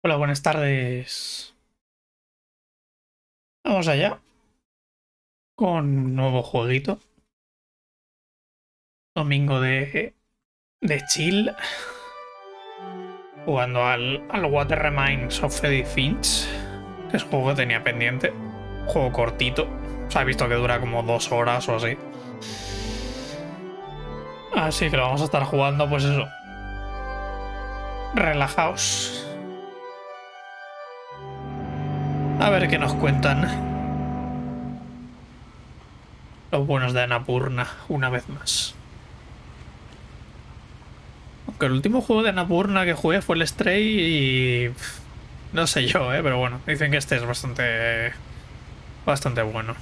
Hola, buenas tardes. Vamos allá con nuevo jueguito. Domingo de chill. Jugando al What Remains of Edith Finch. Que es un juego que tenía pendiente. Juego cortito. O sea, he visto que dura como 2 horas o así. Así que lo vamos a estar jugando, pues eso. Relajaos. A ver qué nos cuentan. Los buenos de Annapurna, una vez más. Aunque el último juego de Annapurna que jugué fue el Stray y... no sé yo, pero bueno, dicen que este es bastante bueno.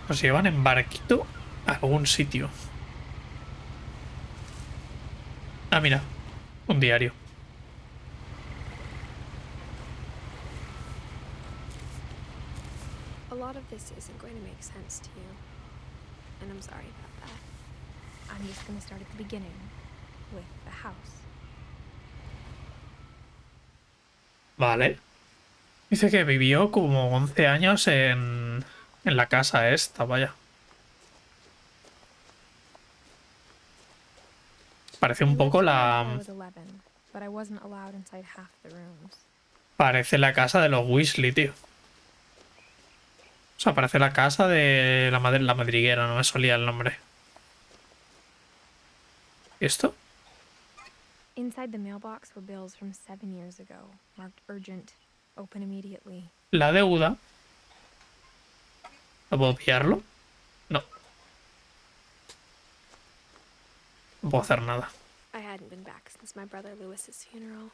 Nos llevan en barquito a algún sitio. Ah, mira, un diario. A lot of this isn't going to make sense to you, and I'm sorry about that. I'm just going to start at the beginning with the house. Vale. Dice que vivió como 11 años en la casa esta, vaya. Parece un poco la... Parece la casa de los Weasley, tío. O sea, parece la casa de la madriguera, no me solía el nombre. ¿Y esto? Inside the mailbox were bills from 7 years ago, marked urgent, open immediately. La deuda. ¿No puedo pillarlo? No. No puedo hacer nada. I hadn't been back since my brother Lewis's funeral.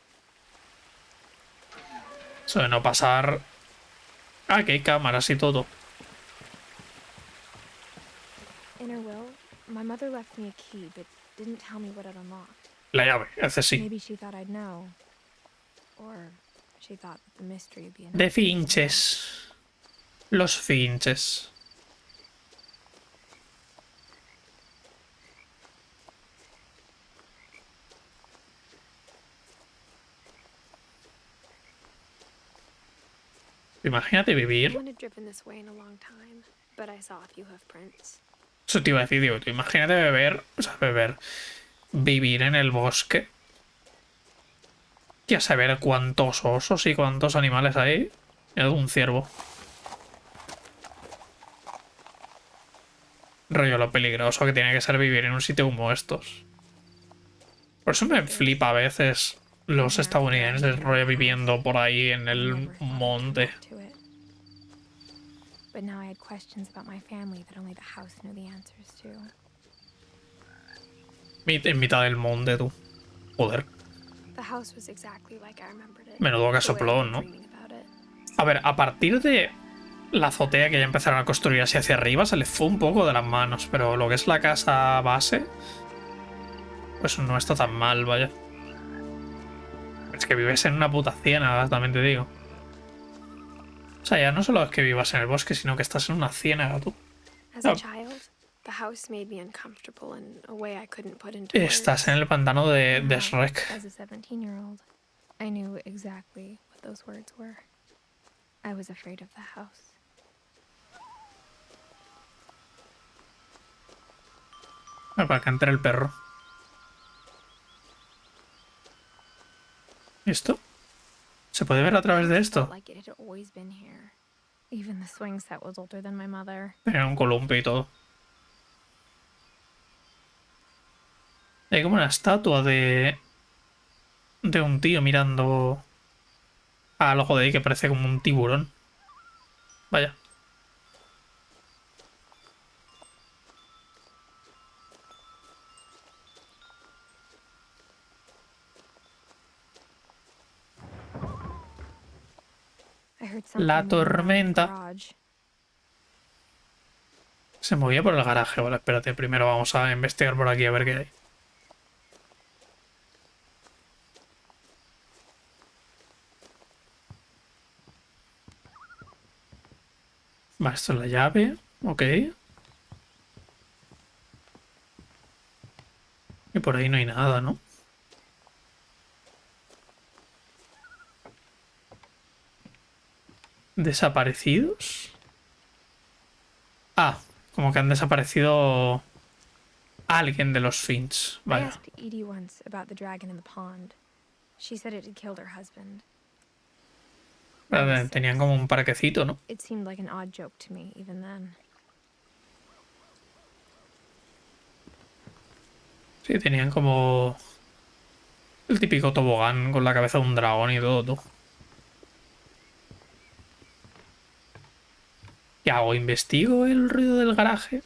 Eso de no pasar... Ah, que hay cámaras y todo. In her will, my mother left me a key, but didn't tell me what it unlocked. La llave, ese sí. Maybe she thought I'd know. Or she thought that the mystery would be enough. De Finches. Los Finches. Imagínate vivir. Eso te iba a decir, digo, imagínate beber, o sea, vivir en el bosque. Y a saber cuántos osos y cuántos animales hay. Y algún ciervo. Rollo lo peligroso que tiene que ser vivir en un sitio como estos. Por eso me flipa a veces los estadounidenses rollo viviendo por ahí en el monte. En mitad del monte, tú. Joder. Menudo casoplón, ¿no? A ver, a partir de la azotea que ya empezaron a construir así hacia arriba, se les fue un poco de las manos. Pero lo que es la casa base, pues no está tan mal, vaya. Es que vives en una puta ciénaga, también te digo. O sea, ya no solo es que vivas en el bosque, sino que estás en una ciénaga, tú. Estás en el pantano de Shrek. Para que entre el perro. ¿Esto? ¿Se puede ver a través de esto? Tenía un columpio y todo. Hay como una estatua de un tío mirando a algo de ahí que parece como un tiburón. Vaya. La tormenta. Se movía por el garaje. Vale, espérate. Primero vamos a investigar por aquí a ver qué hay. Vale, esto es la llave. Ok. Y por ahí no hay nada, ¿no? ¿Desaparecidos? Ah, como que han desaparecido alguien de los Finch. I Vaya. asked Edie once about the dragon in the pond. She said it had killed her husband. I was Tenían 6. como un parquecito, ¿no? It seemed like an odd joke to me even then. Sí, tenían como el típico tobogán con la cabeza de un dragón y todo, tú. ¿Qué hago? ¿Investigo el ruido del garaje?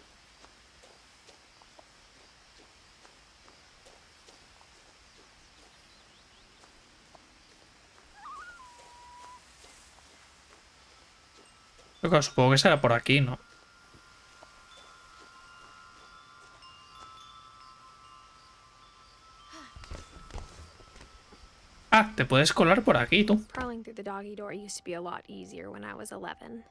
Pero claro, supongo que será por aquí, ¿no? Ah, te puedes colar por aquí, tú. Crawling through the doggy door used to be a lot easier when I was 11.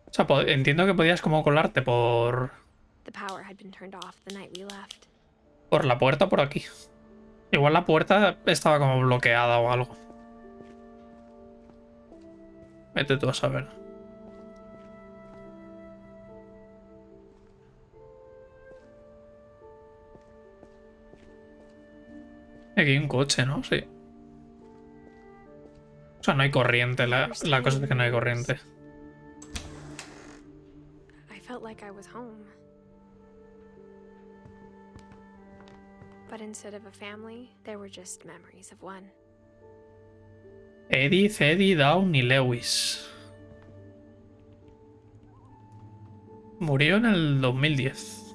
O sea, entiendo que podías como colarte The power had been turned off the night we left. por la puerta por aquí. Igual la puerta estaba como bloqueada o algo. Vete tú a saber. Aquí hay un coche, ¿no? Sí. O sea, no hay corriente. La cosa es que no hay corriente. I felt like I was home. But instead of a family, there were just memories of one. Edith, Eddie, Dawn y Lewis. Murió en el 2010.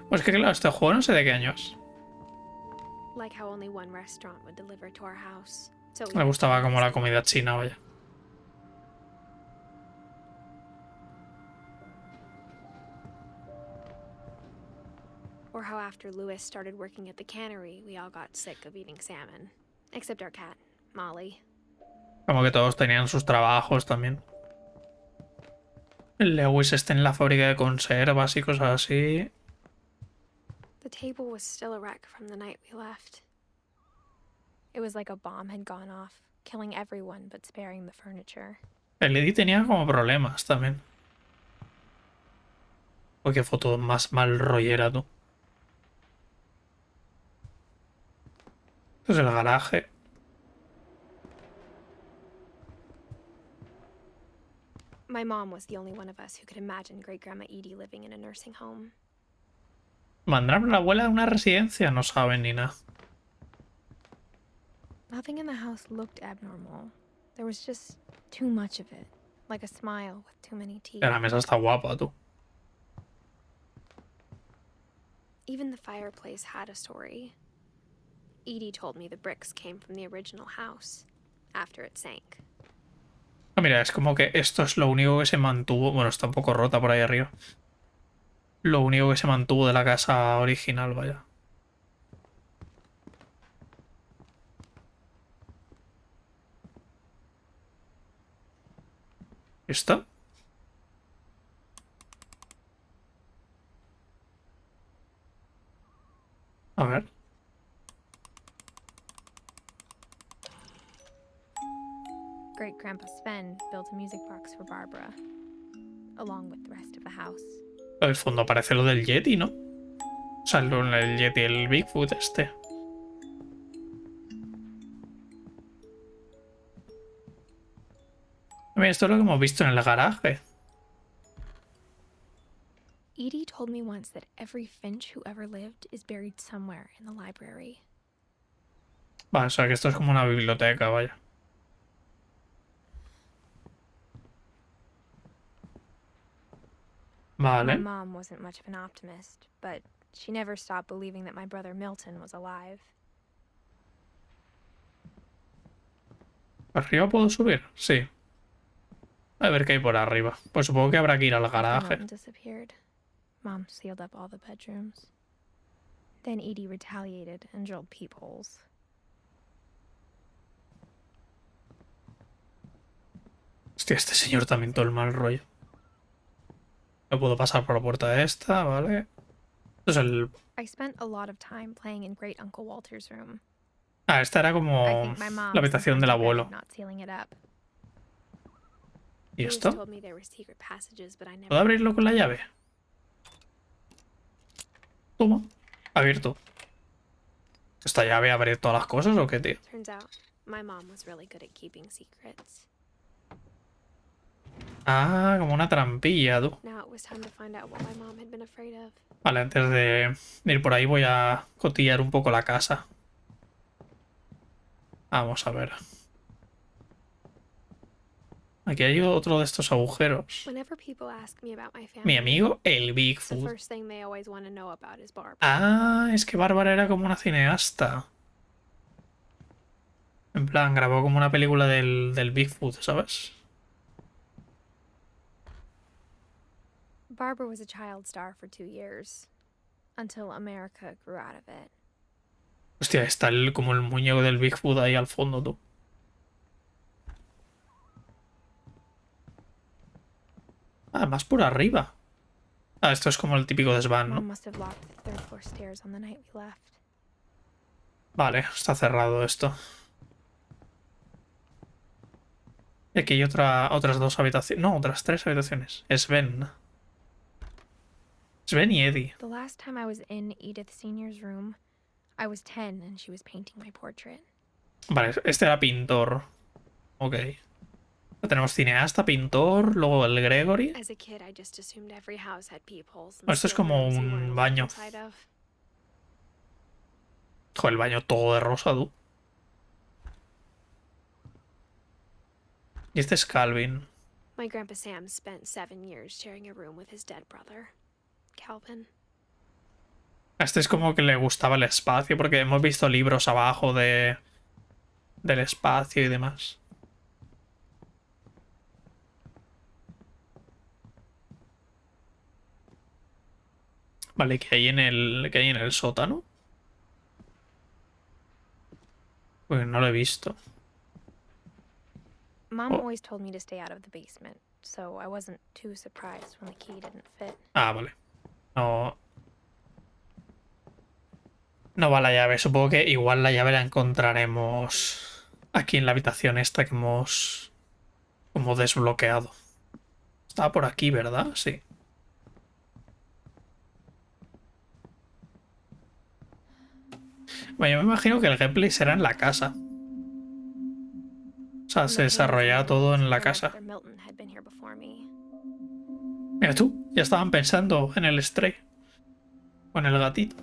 Pues que claro, este juego no sé de qué año es. Like how only one restaurant would deliver to our house. So we Me had gustaba to como la visit. comida china, vaya. Or how after Lewis started working at the cannery, we all got sick of eating salmon. Except our cat, Molly. Como que todos tenían sus trabajos también. El Lewis está en la fábrica de conservas y cosas así. The table was still a wreck from the night we left. It was like a bomb had gone off, killing everyone but sparing the furniture. El Eddie tenía como problemas también. Porque fue todo más mal rollera, tú. Este es el garaje. My mom was the only one of us who could imagine Great-Grandma Edie living in a nursing home. Mandaron a la abuela a una residencia, no saben ni nada. Nothing in the house looked abnormal. There was just too much of it, like a smile with too many teeth. La mesa está guapa, tú. Even the fireplace had a story. Edie told me the bricks came from the original house, after it sank. Ah, mira, es como que esto es lo único que se mantuvo. Bueno, está un poco rota por ahí arriba. Lo único que se mantuvo de la casa original, vaya. ¿Esto? A ver. Great-Grandpa Sven built a music box for Barbara, along with the rest of the house. El fondo parece lo del Yeti, ¿no? O sea, el Yeti, el Bigfoot este. Mira, esto es lo que hemos visto en el garaje. Edie told me once that every Finch who ever lived is buried somewhere in the library. Vale, o sea, que esto es como una biblioteca, vaya. My Vale. mom wasn't much of an optimist, but she never stopped believing that my brother Milton was alive. ¿Arriba puedo subir? Sí. A ver qué hay por arriba. Pues supongo que habrá que ir al After garaje. Milton disappeared, Mom sealed up all the bedrooms. Then Edie retaliated and drilled peepholes. Hostia, este señor también todo el mal rollo. No puedo pasar por la puerta esta, ¿vale? Esto es el... I spent a lot of time playing in Great Uncle Walter's room. Ah, esta era I como think my mom la habitación del sometimes regretted abuelo. not sealing it up. ¿Y Bruce esto? told me there were secret passages, but I never ¿Puedo abrirlo con la llave? Toma. Abierto. ¿Esta llave abre todas las cosas o qué, tío? Turns out my mom was really good at keeping secrets. Ah, como una trampilla, tú. Now it was time to find out what my mom had been afraid of. Vale, antes de ir por ahí voy a cotillar un poco la casa. Vamos a ver. Aquí hay otro de estos agujeros. Whenever people ask me about my Mi family, amigo, el the Bigfoot. first thing they always want to know about is Barbara. Ah, es que Bárbara era como una cineasta. En plan, grabó como una película del Bigfoot, ¿sabes? Barbara was a child star for 2 years, until America grew out of it. Hostia, está como el muñeco del Bigfoot ahí al fondo, tú. Ah, más por arriba. Ah, esto es como el típico desván, Mom ¿no? must have locked the third floor stairs on the night we left. Vale, está cerrado esto. Y aquí hay otras dos habitaciones. No, otras tres habitaciones. Sven. Sven y Eddie. The last time I was in Edith Senior's room, I was 10 and she was painting my portrait. Vale, este era pintor. Ok. Tenemos cineasta, pintor, luego el Gregory. As a kid, I just assumed every house had peepholes and Esto es still como rooms you un weren't allowed baño. inside of. Joder, el baño todo de rosa, tú. Y este es Calvin. My grandpa Sam spent 7 years sharing a room with his dead brother, Calvin. A este es como que le gustaba el espacio, porque hemos visto libros abajo del espacio y demás. Vale, ¿qué hay qué hay en el sótano? Pues no lo he visto. Mom Oh. always told me to stay out of the basement, so I wasn't too surprised when the key didn't fit. Ah, vale. No. No va la llave. Supongo que igual la llave la encontraremos aquí en la habitación esta que hemos como desbloqueado. Estaba por aquí, ¿verdad? Sí. Bueno, yo me imagino que el gameplay será en la casa. O sea, se desarrollará todo en la casa. Mira tú, ya estaban pensando en el stray. O en el gatito.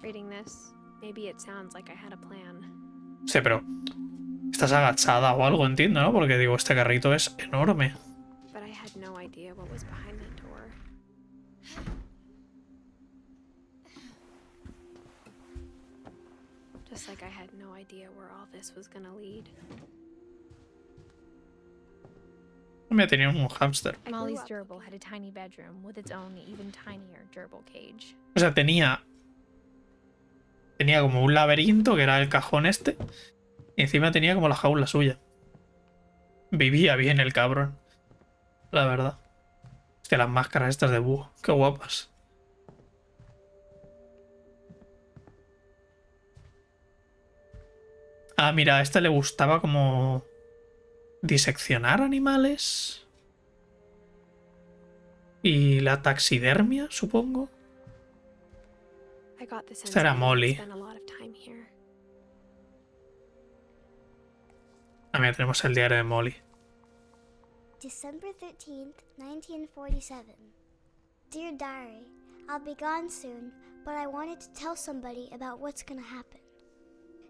Reading this, maybe it sounds like I had a plan. Sí, pero estás agachada o algo, entiendo, ¿no? Porque digo, este carrito es enorme. But I had no idea what was behind that door. Just like I had no idea where all this was gonna lead. Me tenía un hámster. Molly's gerbil had a tiny bedroom with its own even tinier gerbil cage. O sea, tenía como un laberinto, que era el cajón este. Y encima tenía como la jaula suya. Vivía bien el cabrón. La verdad. Hostia, las máscaras estas de búho. Qué guapas. Ah, mira, a este le gustaba como diseccionar animales. Y la taxidermia, supongo. Esta era Molly. Ah, mira, tenemos el diario de Molly. December 13th, 1947. Dear Diary, I'll be gone soon, but I wanted to tell somebody about what's gonna happen.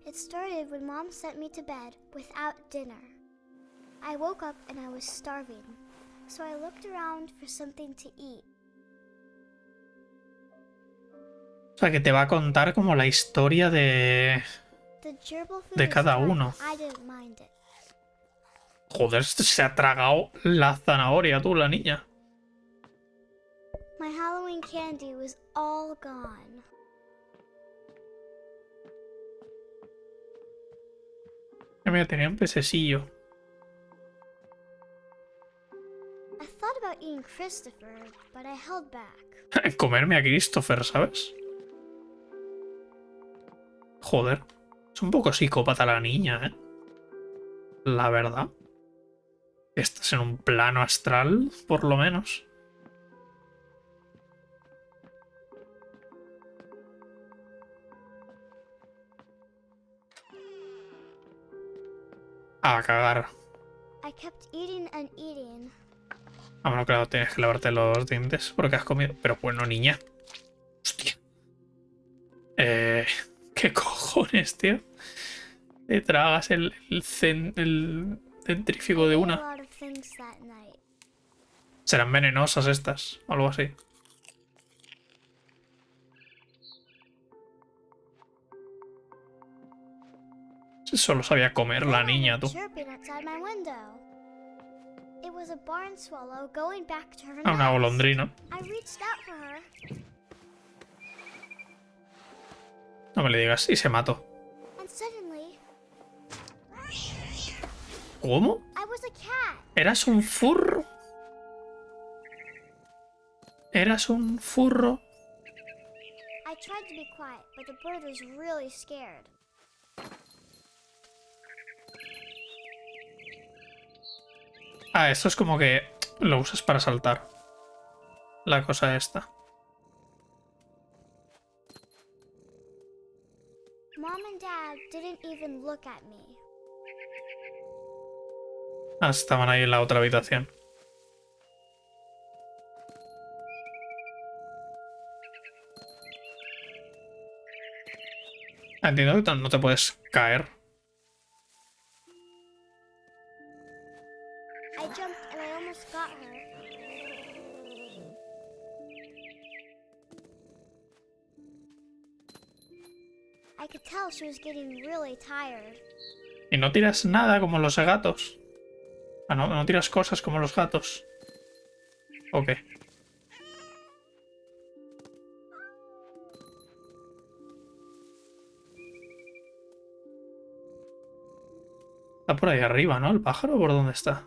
It started when Mom sent me to bed without dinner. I woke up and I was starving, so I looked around for something to eat. O sea, que te va a contar como la historia de cada uno. Joder, se ha tragado la zanahoria tú, la niña. My Halloween candy was all gone. Mira, tenía un pececillo. I thought about eating Christopher, but I held back. Comerme a Christopher, ¿sabes? Joder. Es un poco psicópata la niña, ¿eh? La verdad. Estás en un plano astral, por lo menos. A cagar. I kept eating and eating. Ah, bueno, claro, tienes que lavarte los dientes porque has comido. Pero bueno, niña. Hostia. ¿Qué cojones, tío? Te tragas el centrífugo de A una. lot of things that night. Serán venenosas estas, o algo así. Solo sabía comer la niña, tú. Chirping outside my window. It was a barn swallow going back to her Ah, una nest. golondrina. I reached out for her. No me le digas. Y se mató. And suddenly, ¿Cómo? I was a cat. ¿Eras un furro? ¿Eras un furro? I tried to be quiet, but the bird was really scared. Ah, esto es como que lo usas para saltar. La cosa esta. Mom and Dad didn't even look at me. Ah, estaban ahí en la otra habitación. Entiendo que no te puedes caer. I jumped and I almost got her. I could tell she was getting really tired. Y no tiras nada como los gatos. Ah, no tiras cosas como los gatos. Ok. Está por ahí arriba, ¿no? ¿El pájaro? ¿Por dónde está?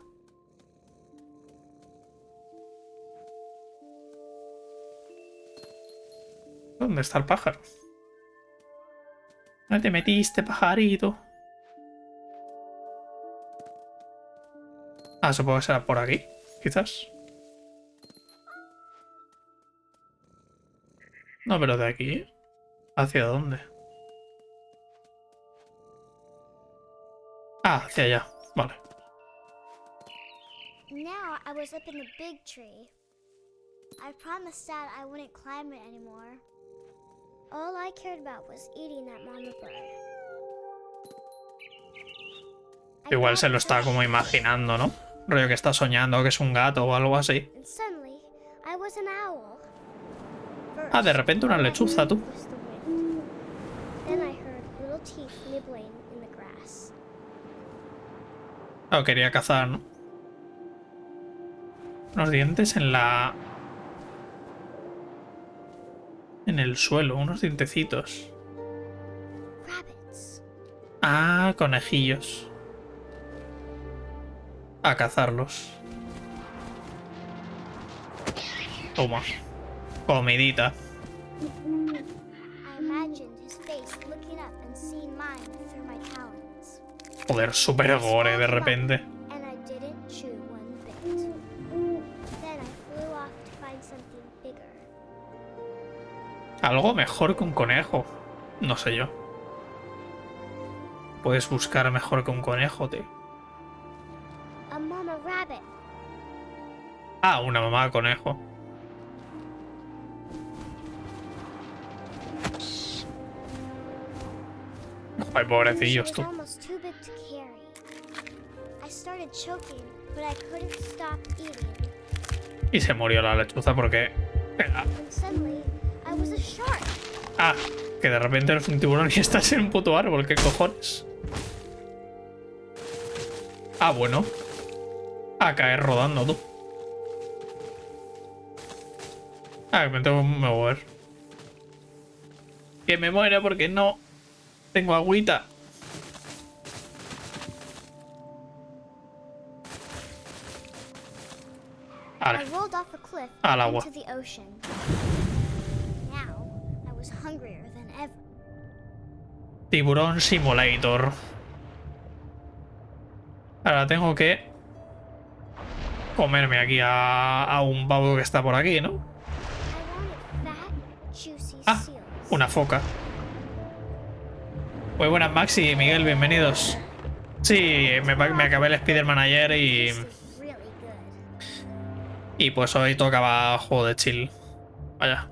¿Dónde está el pájaro? ¿Dónde te metiste, pajarito? Ah, supongo que será por aquí, quizás. No, pero de aquí. ¿Hacia dónde? Ah, hacia allá. Vale. Now I was up in the big tree. I promised Dad I wouldn't climb it anymore. All I cared about was eating that mama bird. Igual se lo está como imaginando, ¿no? Rollo que está soñando que es un gato o algo así. And suddenly, I was an owl. Ah, de repente una lechuza, tú. Was the wind. Then I heard little teeth nibbling in the grass. Claro, quería cazar, ¿no? Unos dientes en la... En el suelo, unos dientecitos. Rabbits. Ah, conejillos. A cazarlos. Toma. Comidita. I imagined his face looking up and seeing mine through my talons. Joder, super gore de repente. And I didn't chew one bit. Then I flew off to find something bigger. Algo mejor que un conejo. No sé yo. Puedes buscar mejor que un conejo, tío. A mama rabbit. Ah, una mamá de conejo. Ay, pobrecillos, She was tú. almost too big to carry. I started choking, but I couldn't stop eating. Y se murió la lechuza porque... And suddenly, I was a shark. Ah, que de repente eres un tiburón y estás en un puto árbol. ¿Qué cojones? Ah, bueno. A caer rodando, tú. Ah, que me tengo que mover. Que me muera porque no tengo agüita. Vale. I rolled off a cliff Al agua. into the ocean. Now, I was hungrier than ever. Tiburón Simulator. Ahora tengo que comerme aquí a un pavo que está por aquí, ¿no? Ah, una foca. Muy buenas, Maxi y Miguel, bienvenidos. Sí, me acabé el Spider-Man ayer y pues hoy tocaba juego de chill. Vaya.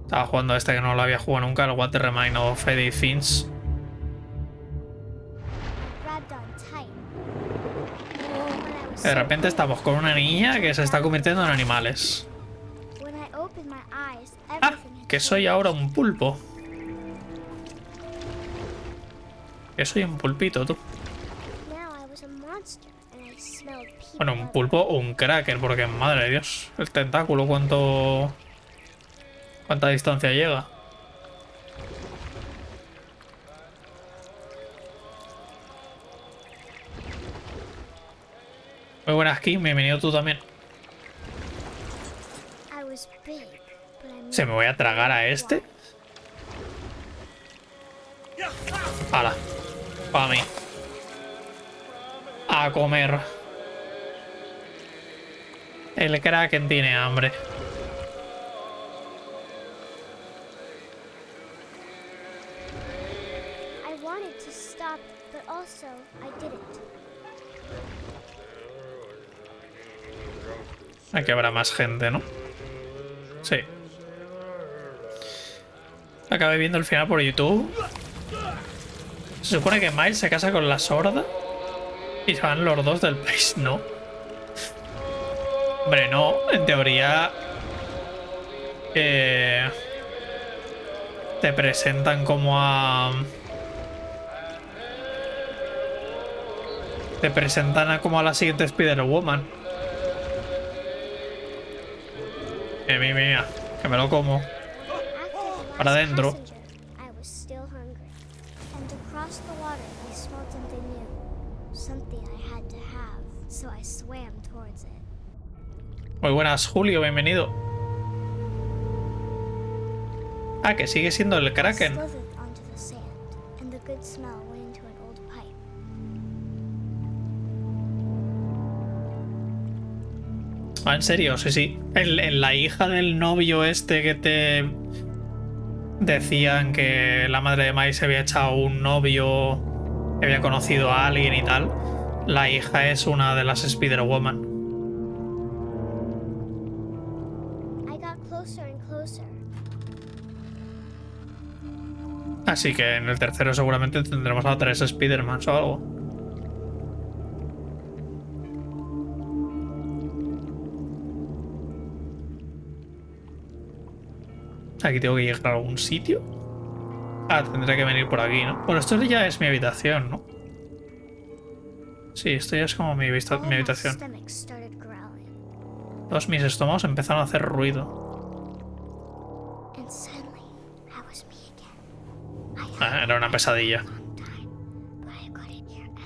Estaba jugando este que no lo había jugado nunca, el What the Remain of Edith Finch. De repente estamos con una niña que se está convirtiendo en animales. Ah, que soy ahora un pulpo. Que soy un pulpito, tú. Bueno, un pulpo o un cracker, porque madre de Dios, el tentáculo, ¿cuánta distancia llega? Muy buenas, Kim, bienvenido tú también. ¿Se me voy a tragar a este? ¡Hala! Para mí. A comer. El Kraken tiene hambre. Aquí habrá más gente, ¿no? Sí. Acabé viendo el final por YouTube. Se supone que Miles se casa con la sorda y se van los dos del país, ¿no? Hombre, no. En teoría te presentan como a... Te presentan como a la siguiente Spider-Woman. Mira, que me lo como. Para adentro. Muy buenas, Julio, bienvenido. Ah, que sigue siendo el Kraken. Ah, en serio, sí, sí. La hija del novio este que te decían que la madre de Mai se había echado un novio, que había conocido a alguien y tal. La hija es una de las Spider-Woman. Así que en el tercero seguramente tendremos a 3 Spider-Mans o algo. Aquí tengo que llegar a algún sitio. Ah, tendré que venir por aquí, ¿no? Bueno, esto ya es mi habitación, ¿no? Sí, esto ya es como mi habitación. Todos mis estómagos empezaron a hacer ruido. Ah, era una pesadilla.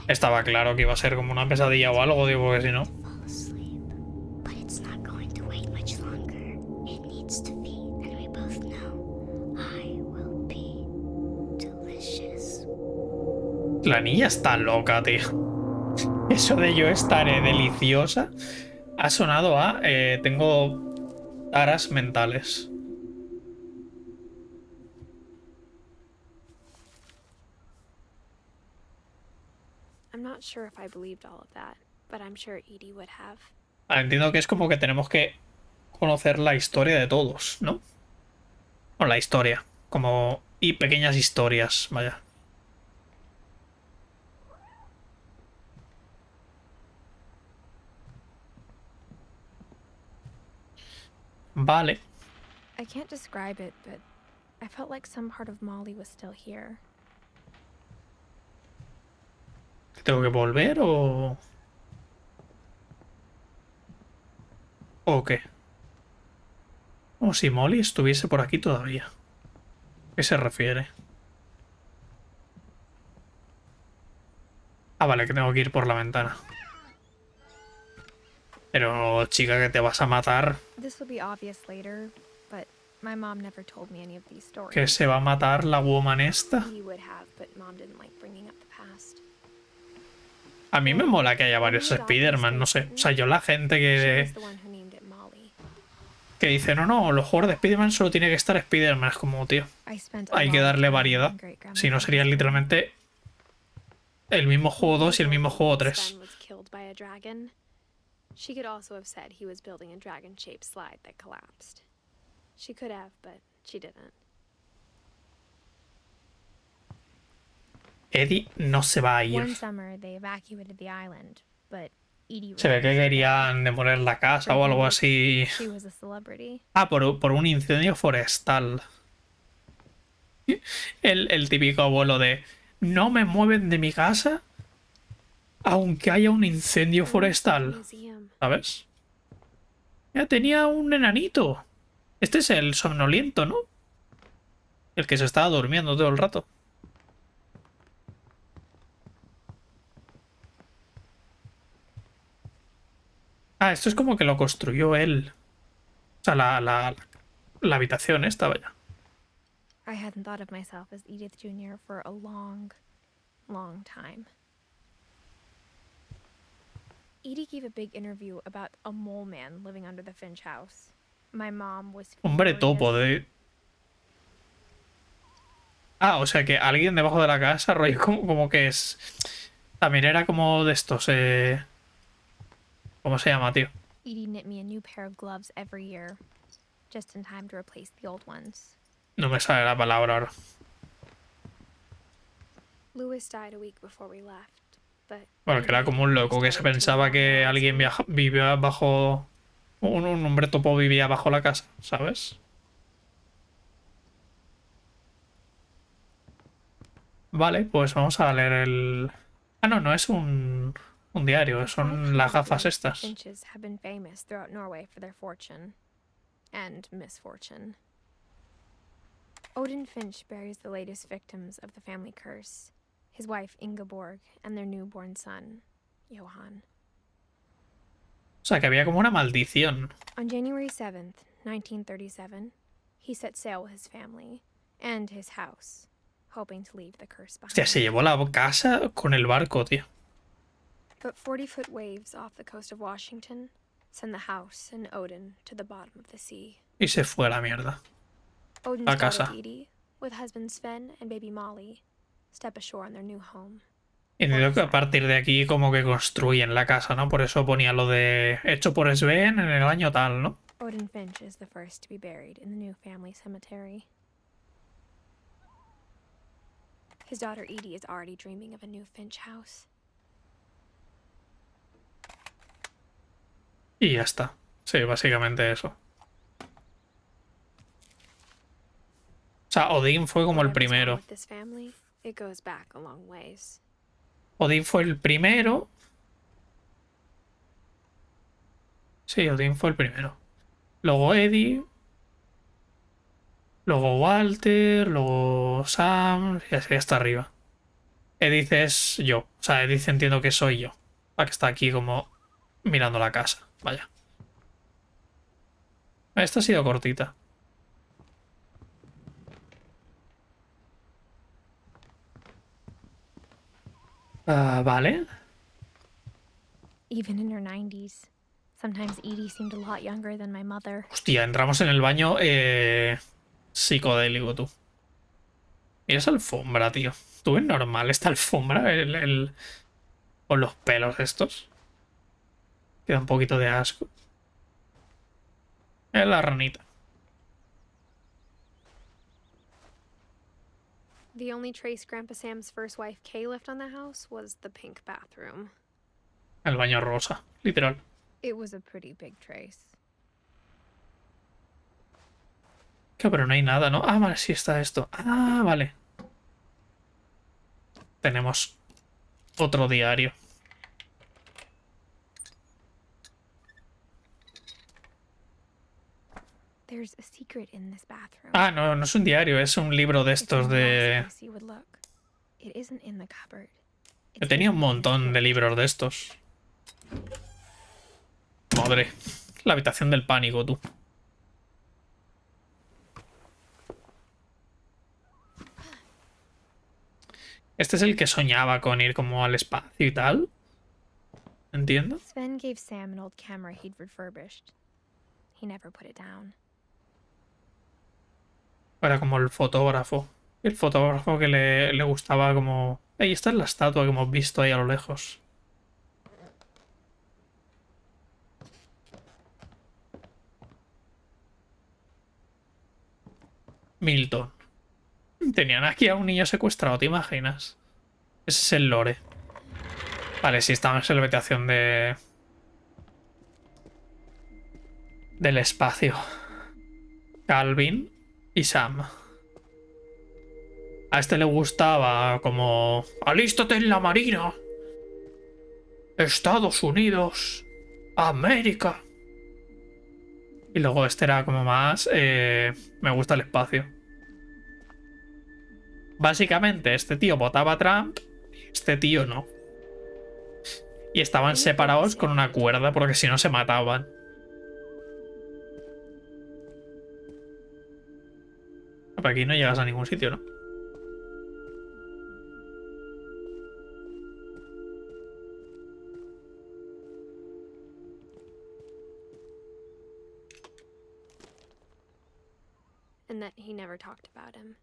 Estaba claro que iba a ser como una pesadilla o algo, digo, porque si no... La niña está loca, tío. Eso de yo estaré deliciosa ha sonado a... tengo taras mentales. Entiendo que es como que tenemos que conocer la historia de todos, ¿no? O la historia. Como... Y pequeñas historias, vaya. Vale. I can't describe it, but I felt like some part of Molly was still here. ¿Tengo que volver o...? ¿O qué? Como si Molly estuviese por aquí todavía. ¿Qué se refiere? Ah, vale, que tengo que ir por la ventana. Pero, chica, que te vas a matar. This will be obvious later, but My mom never told me any of these stories. Que se va a matar la woman esta. Edie would have, but mom didn't like bringing up the past. A mí me mola que haya varios Spider-Man, no sé. O sea, yo la gente She was the one who named it Molly. que dice, no, los juegos de Spider-Man solo tiene que estar Spider-Man. Es como, tío, I spent a hay que lot of darle time variedad. in great-grandma's Si no, sería basement. literalmente el mismo juego 2 y el mismo juego 3. Sven was killed by a dragon. She could also have said he was building a dragon-shaped slide that collapsed. She could have, but she didn't. Eddie no se va a One ir. summer they evacuated the island, but Edie Se ve que refused to go. querían demoler la casa o algo así. She was a celebrity. Ah, por un incendio forestal. El típico abuelo de no me mueven de mi casa aunque haya un incendio forestal. Museum. ¿Sabes? Ya tenía un enanito. Este es el somnoliento, ¿no? El que se estaba durmiendo todo el rato. Ah, esto es como que lo construyó él. O sea, la habitación esta, vaya. I hadn't thought of myself as Edith Jr. for a long, long time. Edie gave a big interview about a mole man living under the Finch house. My mom was Hombre topo de... Ah, o sea que alguien debajo de la casa, rollo, como que es... También era como de estos, ¿Cómo se llama, tío? Edie knit me a new pair of gloves every year, just in time to replace the old ones. No me sale la palabra ahora. Lewis died a week before we left, but... Bueno, que era como un loco que se pensaba que alguien vivía bajo... Un hombre topo vivía bajo la casa, ¿sabes? Vale, pues vamos a leer el... Ah, no es un diario, son las gafas estas. Finches have been famous throughout Norway for their fortune and misfortune. Odin Finch buries the latest victims of the family curse, his wife Ingeborg and their newborn son, Johan. O sea, que había como una maldición. On January 7th, 1937, he set sail with his family and his house, hoping to leave the curse behind. Hostia, se llevó la casa con el barco, tío. But 40-foot waves off the coast of Washington send the house and Odin to the bottom of the sea. Y se fue a la mierda. Odin's A casa. daughter Edie, with husband Sven and baby Molly, step ashore on their new home. Y entiendo que a partir de aquí como que construyen la casa, ¿no? Por eso ponía lo de hecho por Sven en el año tal, ¿no? Odin Finch is the first to be buried in the new family cemetery. His daughter Edie is already dreaming of a new Finch house. Y ya está. Sí, básicamente eso. O sea, Odín fue como el Whatever's wrong primero. with this family, it goes back a long ways. Odín fue el primero. Sí, Odín fue el primero. Luego Eddie. Luego Walter. Luego Sam. Y así hasta arriba. Edith es yo. O sea, Edith entiendo que soy yo. La que está aquí como mirando la casa. Vaya. Esta ha sido cortita. Vale. Even in her 90s, sometimes Edie seemed a lot younger than my mother. Hostia, entramos en el baño psicodélico, tú. Mira esa alfombra, tío. ¿Tú ves normal esta alfombra? Con los pelos estos. Queda un poquito de asco. Es la ranita. The only trace Grandpa Sam's first wife Kay left on the house was the pink bathroom. El baño rosa, literal. It was a pretty big trace. Que pero no hay nada, ¿no? Ah, vale, sí está esto. Ah, vale. Tenemos otro diario. There's a secret in this bathroom. Ah, no, no es un diario, es un libro de It's estos in the de... last place you would look. It isn't in the cupboard. Yo It's tenía un in the montón de closet. libros de estos. Madre. La habitación del pánico, tú. Este es el que soñaba con ir como al espacio y tal. ¿Entiendo? Sven gave Sam an old camera he'd refurbished. He never put it down. Era como el fotógrafo. El fotógrafo que le gustaba como... Ahí está la estatua que hemos visto ahí a lo lejos. Milton. Tenían aquí a un niño secuestrado, ¿te imaginas? Ese es el lore. Vale, sí, estamos en la habitación del espacio. Calvin y Sam. A este le gustaba como... ¡Alístate en la marina! Estados Unidos. América. Y luego este era como más... me gusta el espacio. Básicamente, este tío votaba a Trump y este tío no. Y estaban separados con una cuerda porque si no se mataban. Por aquí no llegas a ningún sitio, ¿no? And that he never talked about him.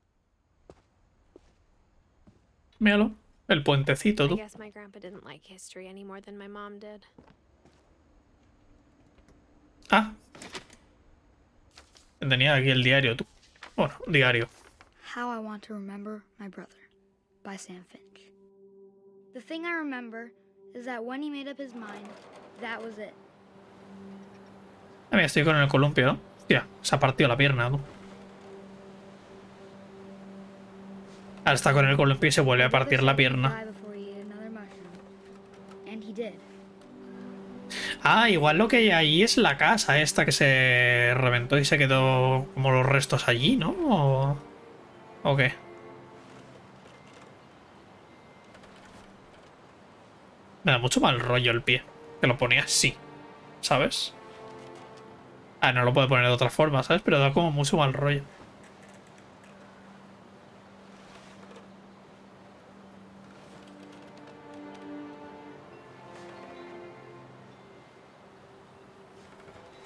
Míralo. El puentecito, I tú. guess my grandpa didn't like history any more than my mom did. Ah. Tenía aquí el diario, tú. Bueno, diario. How I Want to Remember My Brother by Sam Finch. The thing I remember is that when he made up his mind, that was it. Ah, mira, estoy con el columpio, ¿no? Hostia, se ha partido la pierna, tú. Ahora está con el columpio y se vuelve a partir la pierna. Ah, igual lo que hay ahí es la casa esta que se reventó y se quedó como los restos allí, ¿no? ¿O qué? Me da mucho mal rollo el pie. Que lo ponía así, ¿sabes? Ah, no lo puedo poner de otra forma, ¿sabes? Pero da como mucho mal rollo.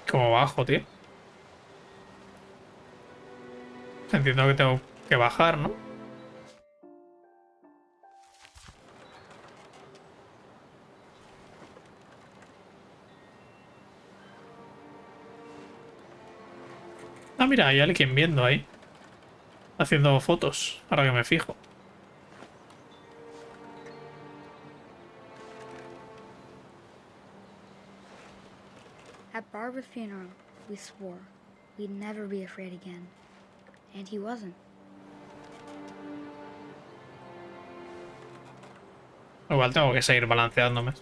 Como bajo, tío. Entiendo que tengo que bajar, ¿no? Ah, mira, hay alguien viendo ahí. Haciendo fotos, ahora que me fijo. At Barbara's funeral, we swore we'd never be afraid again. And he wasn't. Igual tengo que seguir balanceándome.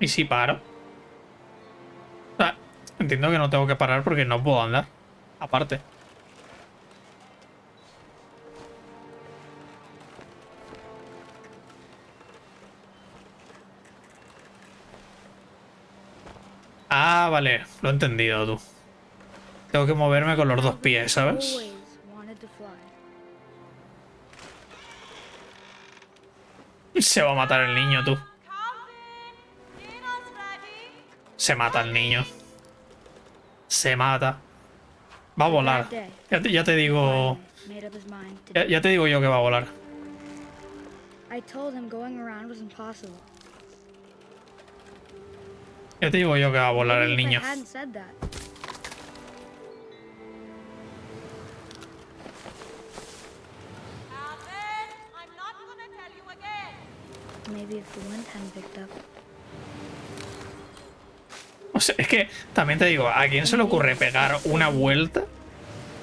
¿Y si paro? Ah, entiendo que no tengo que parar porque no puedo andar. Aparte. Ah, vale. Lo he entendido, tú. Tengo que moverme con los dos pies, ¿sabes? Always wanted to fly. Se va a matar el niño, tú. Se mata el niño. Se mata. Va a volar. Ya te digo... Made up his mind to Ya te digo yo que va a volar. I told him going around was impossible. Ya te digo yo que va a volar el Maybe if niño. I hadn't said that. Maybe if the wind hadn't picked up. O sea, es que también te digo, ¿a quién se le ocurre pegar una vuelta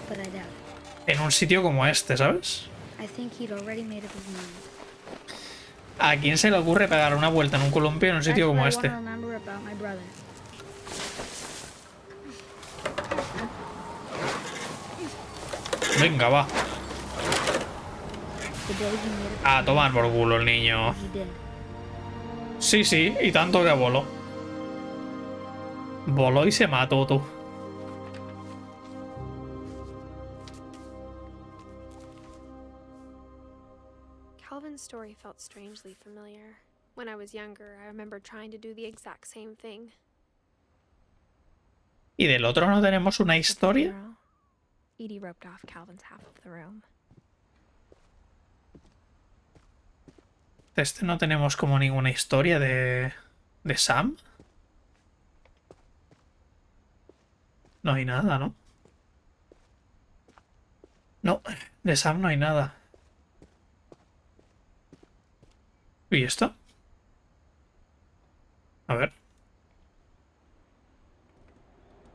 But I doubt it. en un sitio como este, ¿sabes? I think he'd already made up his mind. ¿A quién se le ocurre pegar una vuelta en un columpio en un sitio That's como what I este? wanna remember about my brother. Venga, va. The day he made up A tomar por culo el niño. he did. Sí, sí, y tanto que voló. Voló y se mató tú. Calvin's story felt strangely familiar. When I was younger, I remember trying to do the exact same thing. ¿Y del otro no tenemos una At the historia? funeral, Edie roped off Calvin's half of the room. De este no tenemos como ninguna historia de Sam. No hay nada, ¿no? No, de Sam no hay nada. ¿Y esto? A ver.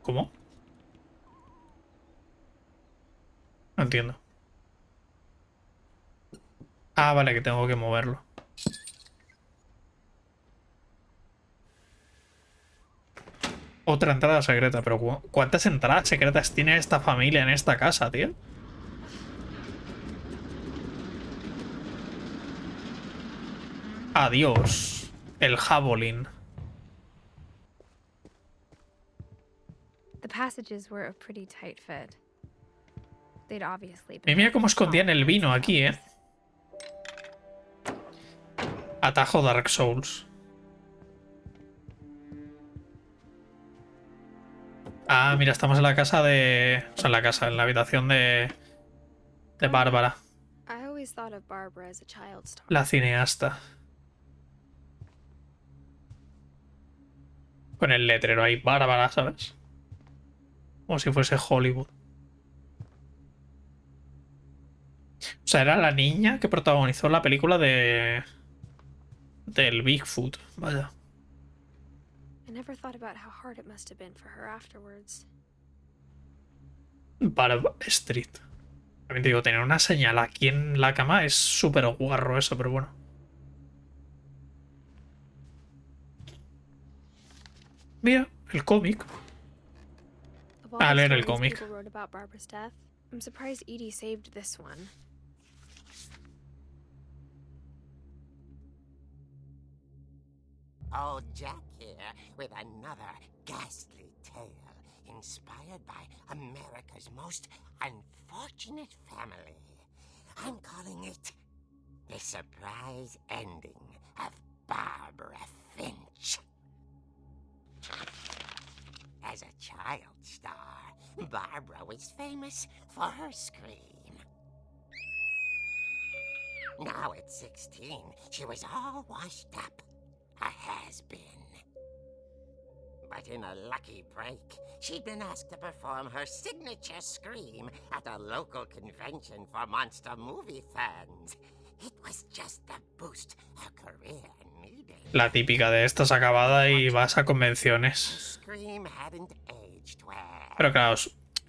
¿Cómo? No entiendo. Ah, vale, que tengo que moverlo. Otra entrada secreta, pero ¿cuántas entradas secretas tiene esta familia en esta casa, tío? Adiós, el jabolín. The passages were a pretty tight fit. They'd obviously been Mira cómo escondían el vino aquí, eh. Atajo Dark Souls. Ah, mira, estamos en la casa de... O sea, en la casa, en la habitación de Bárbara, I always thought of Barbara as a child star. la cineasta. Con el letrero ahí, Bárbara, ¿sabes? Como si fuese Hollywood. O sea, era la niña que protagonizó la película del Bigfoot. Vaya. I never thought about how hard it must have been for her afterwards. Barb Street. También te digo, tener una señal aquí en la cama es súper guarro eso, pero bueno. Mira, el cómic. Of all A the leer el stories cómic. people wrote about Barbara's death, I'm surprised Edie saved this one. Old Jack here with another ghastly tale inspired by America's most unfortunate family. I'm calling it The Surprise Ending of Barbara Finch. As a child star, Barbara was famous for her scream. Now at 16, she was all washed up. A has-been. But in a lucky break, she'd been asked to perform her signature scream at a local convention for monster movie fans. It was just the boost her career needed. La típica de estás acabada y vas a convenciones. Scream hadn't aged well. Pero claro,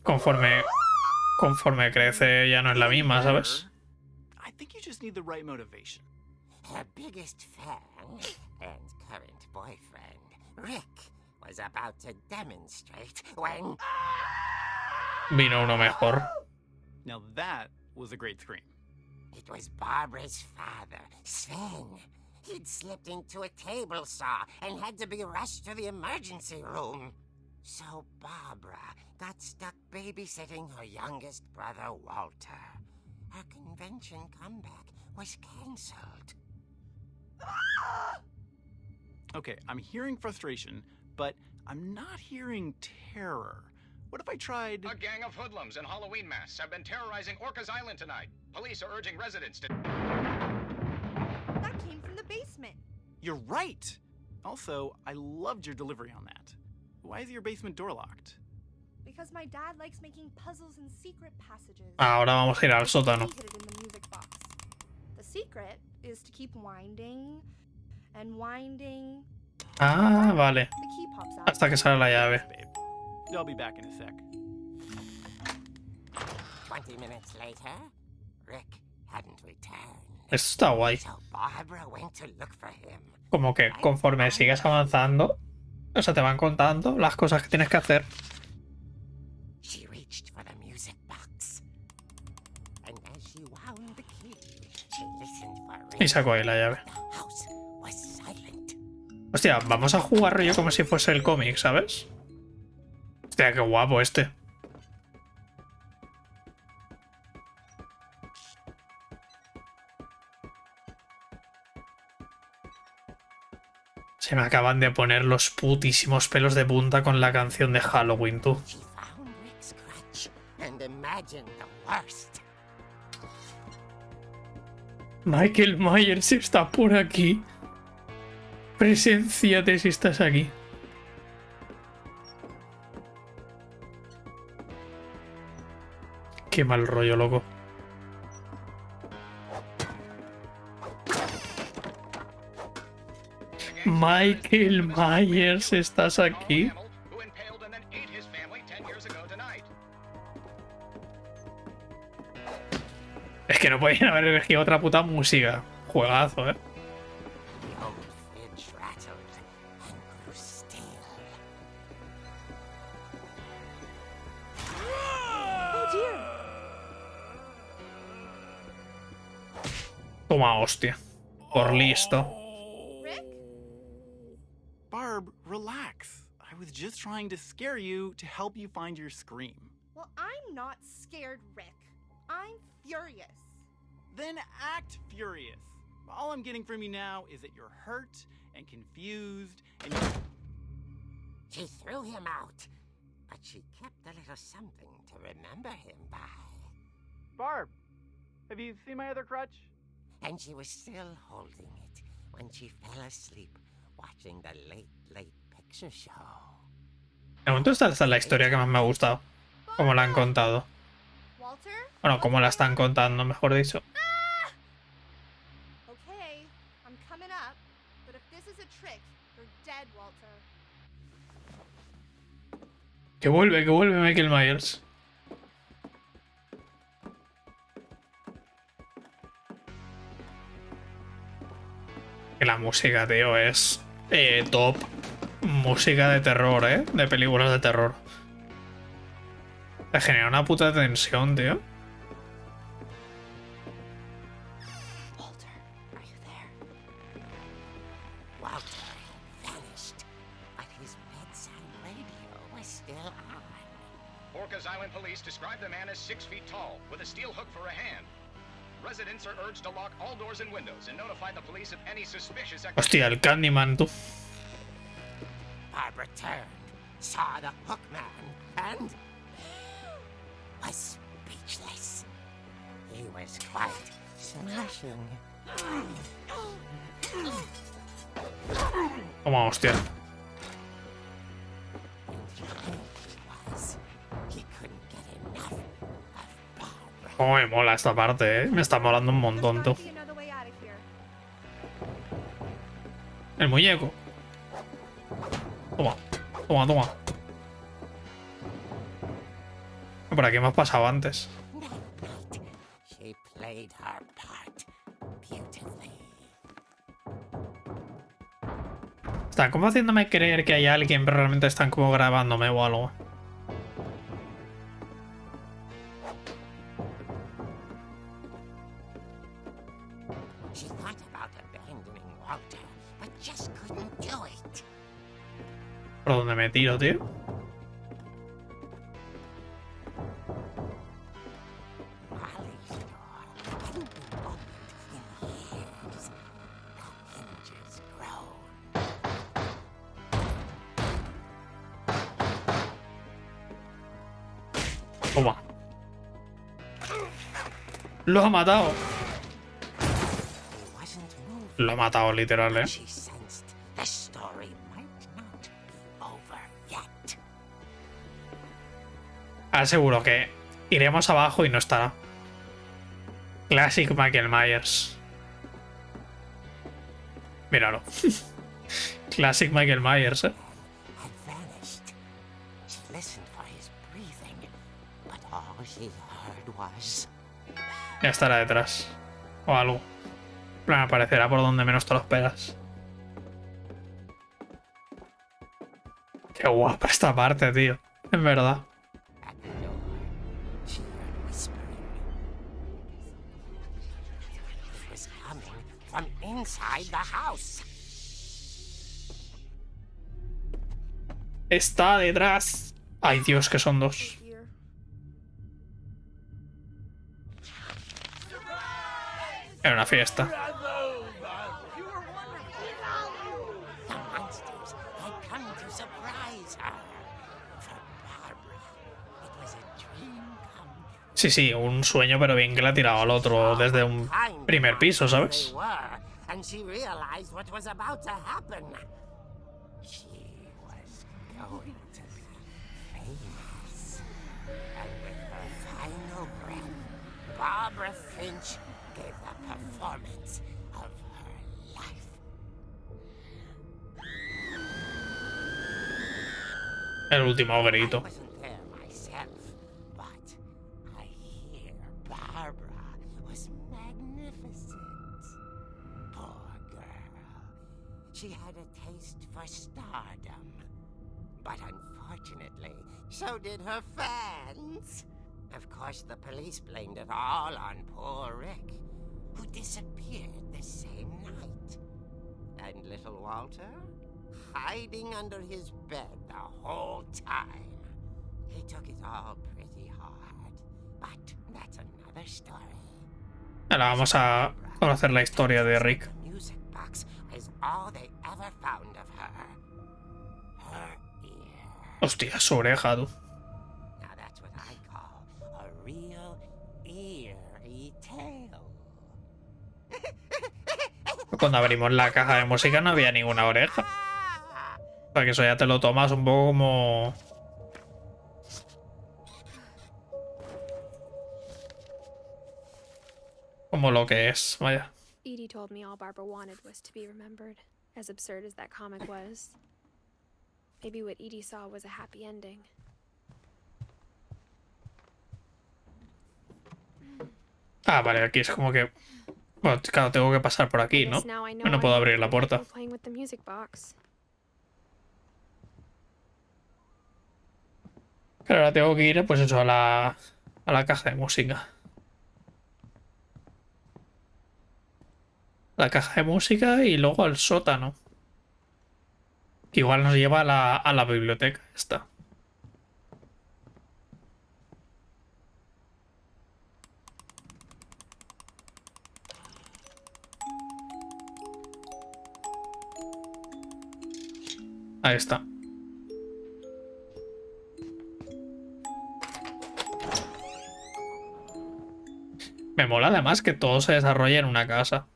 conforme crece ya no es la misma, ¿sabes? I think you just need the right motivation. Her biggest fan and current boyfriend, Rick, was about to demonstrate when... Vino uno mejor. Now that was a great scream. It was Barbara's father, Sven. He'd slipped into a table saw and had to be rushed to the emergency room. So Barbara got stuck babysitting her youngest brother, Walter. Her convention comeback was cancelled. Okay, I'm hearing frustration, but I'm not hearing terror. What if I tried... A gang of hoodlums in Halloween masks have been terrorizing Orcas Island tonight. Police are urging residents to... That came from the basement. You're right! Also, I loved your delivery on that. Why is your basement door locked? Because my dad likes making puzzles and secret passages. Ahora vamos a ir al sótano. He hid it in the music box. The secret is to keep winding and winding. Ah, vale. The key pops out. Hasta que sale la llave. Babe, I'll be back in a sec. 20 minutes later, Rick hadn't returned. Esto está guay. So Barbara went to look for him. Como que conforme sigues avanzando, o sea, te van contando las cosas que tienes que hacer. She reached for the music box. And as she wound the key, she listened for Rick. Y sacó ahí la llave. The house was silent. Hostia, vamos a jugar rollo como si fuese el cómic, ¿sabes? Hostia, qué guapo este. Se me acaban de poner los putísimos pelos de punta con la canción de Halloween, tú. She found Rick's crutch and imagined the worst. Michael Myers está por aquí. Presénciate si estás aquí. Qué mal rollo, loco. Michael Myers, ¿estás aquí? Es que no podían haber elegido otra puta música. Juegazo, ¿eh? The old Finch rattled and grew still. Oh dear. Toma, hostia. Por listo. Rick? Barb, relax. I was just trying to scare you to help you find your scream. Well, I'm not scared, Rick. I'm furious. Then act furious. All I'm getting from you now is that you're hurt and confused and She threw him out, but she kept a little something to remember him by. Barb, have you seen my other crutch? And she was still holding it when she fell asleep watching the late picture show. De momento esta es la historia que más me ha gustado. Como la han contado. Walter? Bueno, como la están contando, mejor dicho. Okay, I'm coming up, but if this is a trick, you're dead, Walter. Que vuelve Michael Myers. Que la música, tío, es top. Música de terror, de películas de terror. Te genera una puta tensión, tío. Walter, are you there? Walter had vanished, but his bedside radio was still on. Orcas Island police describe the man as 6 feet tall, with a steel hook for a hand. Residents are urged to lock all doors and windows and notify the police of any suspicious activity. Hostia, el Candyman, tú. Barbara turned, saw the hook man, and was speechless. He was quite smashing. Toma, hostia. He couldn't get enough of Barbara. Cómo me mola esta parte, Me está molando un montón, tú. There's gotta be another way out of here. El muñeco. Toma. Por aquí hemos pasado antes. That night, she played her part beautifully. Están como haciéndome creer que hay alguien, pero realmente están como grabándome o algo. She thought about abandoning Walter, but just couldn't do it. ¿Por dónde me tiro, tío? Molly's door hadn't been opened in years. The hinges groaned. Toma. Lo ha matado. He wasn't moved. Lo ha matado, literal, She sensed the story might not be over yet. Ahora seguro que iremos abajo y no estará. Classic Michael Myers. Míralo. Classic Michael Myers, Had vanished. She listened for his breathing, but all she heard was Ya estará detrás. O algo. En plan, aparecerá por donde menos te lo esperas. Qué guapa esta parte, tío. En verdad. at the door. She heard whispering. It was coming from inside the house. está detrás. Ay, Dios, que son dos. Here. Era una fiesta. The monsters had come to surprise her. For Barbara, it was a dream come true. Sí, sí, un sueño, pero bien que la ha tirado al otro desde un primer piso, ¿sabes? They were, and she realized what was about to happen. She was going to be famous. And with her final breath, Barbara Finch gave the performance of her life. El último I grito. wasn't there myself, but I hear Barbara was magnificent. Poor girl. She had a taste for stardom. But unfortunately, so did her fans. Of course, the police blamed it all on poor Rick, who disappeared the same night. And little Walter? Hiding under his bed the whole time. He took it all pretty hard. But that's another story. Ahora vamos a conocer la historia de Rick. The music box is all they ever found of her. Her ear. Hostia, su oreja, tú. Now that's what I call a real eerie tale. Cuando abrimos la caja de música no había ninguna oreja. O sea que eso ya te lo tomas un poco como... como lo que es, vaya. Edie told me all Barbara wanted was to be remembered, as absurd as that comic was. Maybe what Edie saw was a happy ending. Ah, vale, aquí es como que... Bueno, claro, tengo que pasar por aquí, ¿no? Guess now I know No why puedo you abrir la were puerta. playing with the music box. Claro, ahora tengo que ir, pues eso, a la caja de música. La caja de música y luego al sótano. Que igual nos lleva a la biblioteca esta. Ahí está. Me mola además que todo se desarrolle en una casa.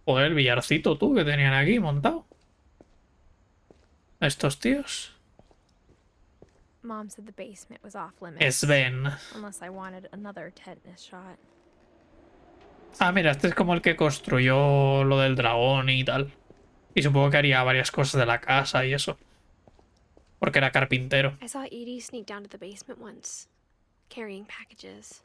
Joder, el billarcito tú que tenían aquí montado. Estos tíos. Mom said the basement was off limits. Sven. Unless I wanted another tetanus shot. Ah, mira, este es como el que construyó lo del dragón y tal. Y supongo que haría varias cosas de la casa y eso. Porque era carpintero. I saw Edie sneak down to the basement once, carrying packages.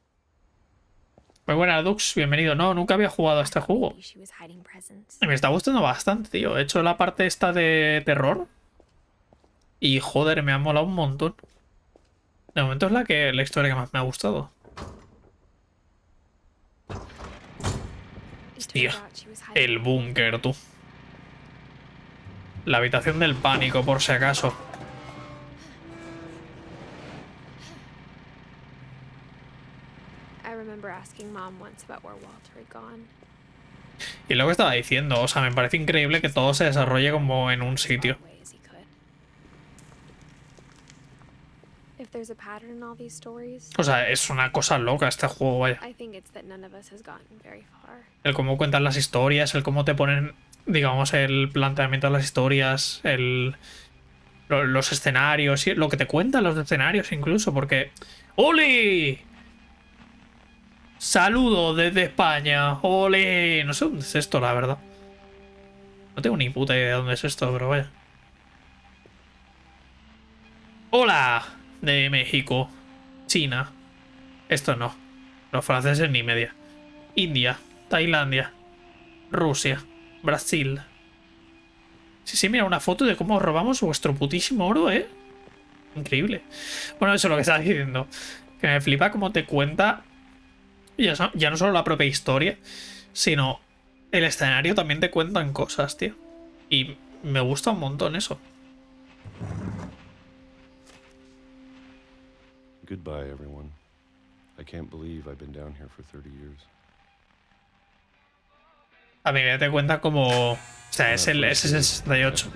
Muy buena, Dux, bienvenido. No, nunca había jugado a este juego. Maybe she was hiding presents. Y me está gustando bastante, tío. He hecho la parte esta de terror. Y joder, me ha molado un montón. De momento es la historia que más me ha gustado. It Tío, turned out she was hiding el búnker, tú. La habitación del pánico, por si acaso. I remember asking Mom once about where Walter had gone. Y lo que estaba diciendo, o sea, me parece increíble que todo se desarrolle como en un sitio. As way as he could. If there's a pattern in all these stories, O sea, es una cosa loca este juego, vaya. I think it's that none of us has gotten very far. El cómo cuentan las historias, el cómo te ponen, digamos, el planteamiento de las historias, los escenarios, y lo que te cuentan los escenarios incluso, porque... ¡Oli! Saludo desde España. ¡Ole! No sé dónde es esto, la verdad. No tengo ni puta idea de dónde es esto, pero vaya. ¡Hola! De México. China. Esto no. Los franceses ni media. India. Tailandia. Rusia. Brasil. Sí, sí, mira, una foto de cómo robamos vuestro putísimo oro, ¿eh? Increíble. Bueno, eso es lo que estaba diciendo. Que me flipa cómo te cuenta ya no solo la propia historia, sino el escenario también te cuentan cosas, tío. Y me gusta un montón eso. Goodbye, everyone. I can't believe I've been down here for 30 years. A mí ya te cuenta como... O sea, es el 68.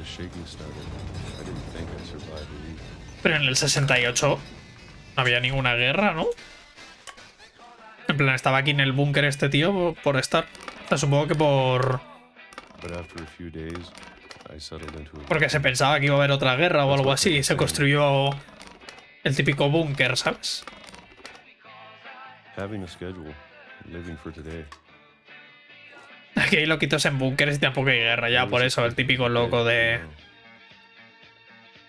Pero en el 68 no había ninguna guerra, ¿no? En plan, estaba aquí en el búnker este tío por estar. O sea, supongo que porque se pensaba que iba a haber otra guerra o algo así. Y se construyó el típico búnker, ¿sabes? Aquí hay loquitos en búnkeres y tampoco hay guerra ya, por eso, el típico loco de...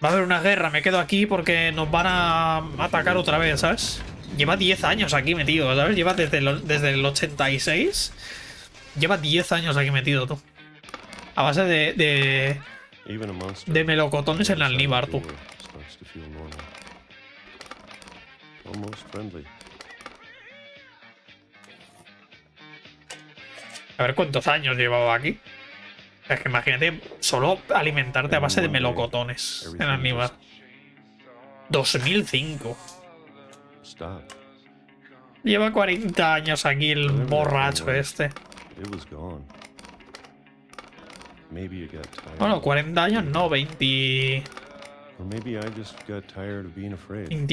Va a haber una guerra, me quedo aquí porque nos van a atacar otra vez, ¿sabes? Lleva 10 años aquí metido, ¿sabes? Lleva desde el 86. Lleva 10 años aquí metido, tú. A base de melocotones en almíbar, tú. A ver cuántos años llevaba aquí. Es que imagínate solo alimentarte a base de melocotones en almíbar. 2005. Lleva 40 años aquí el borracho este. Bueno, 40 años no, 20... 20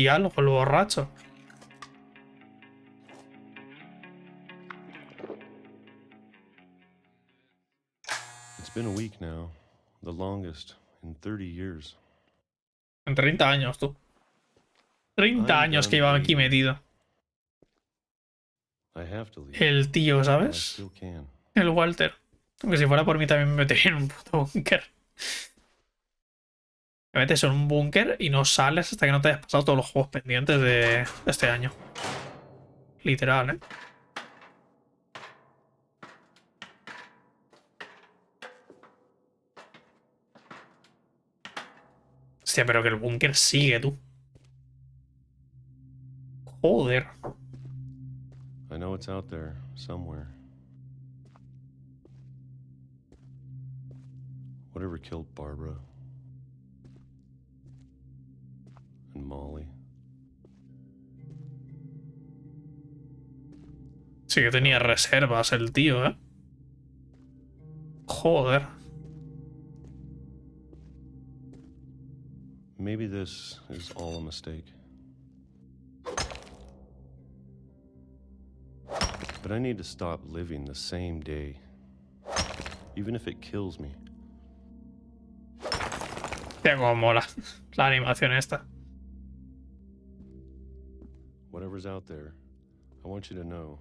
algo el borracho. It's been a week now, the longest in 30 years. En 30 años, tú. 30 años que llevaba aquí metido. El tío, ¿sabes? El Walter. Aunque si fuera por mí también me metería en un puto búnker. Te metes en un búnker y no sales hasta que no te hayas pasado todos los juegos pendientes de este año. Literal, ¿eh? Hostia, pero que el búnker sigue, tú. Joder. I know it's out there somewhere. Whatever killed Barbara and Molly. Sí que tenía reservas el tío, ¿eh? Joder. Maybe this is all a mistake. But I need to stop living the same day, even if it kills me. Tengo mola la animación esta. Whatever's out there, I want you to know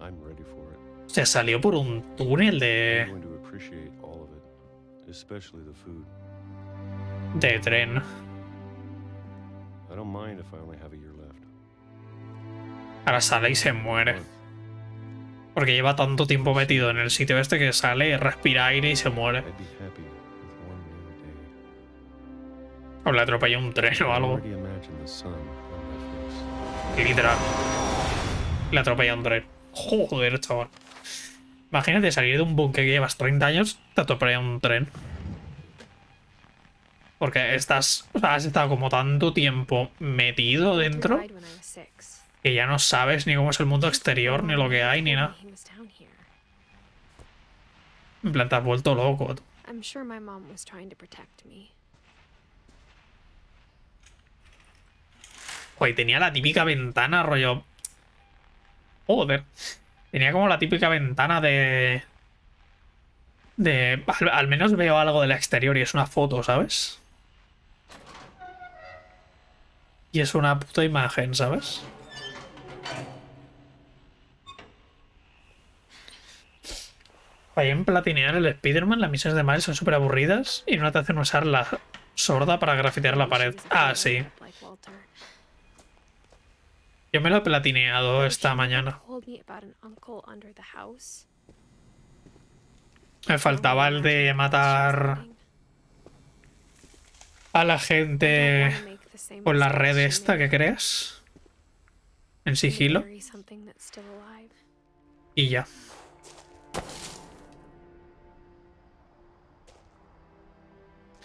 I'm ready for it. Se salió por un túnel I'm going to appreciate all of it, especially the food. de tren. I don't mind if I only have a year left. Ahora sale y se muere. Porque lleva tanto tiempo metido en el sitio este que sale, respira aire y se muere. I'd be happy with one new day. O le atropella un tren o I algo. already imagine the sun on my face. Literal. Le atropella un tren. Joder, chaval. Imagínate salir de un búnker que llevas 30 años, te atropella un tren. Porque has estado como tanto tiempo metido dentro que ya no sabes ni cómo es el mundo exterior, ni lo que hay, ni nada. En plan, te has vuelto loco. Joder, tenía la típica ventana, rollo... Joder. Tenía como la típica ventana de... Al menos veo algo del exterior y es una foto, ¿sabes? Y es una puta imagen, ¿sabes? Ahí en platinear el Spider-Man, las misiones de Miles son súper aburridas y no te hacen usar la sorda para grafitear la pared. Ah, sí. Yo me lo he platineado esta mañana. Me faltaba el de matar a la gente con la red esta que creas. en sigilo. bury something that's still alive. Y ya.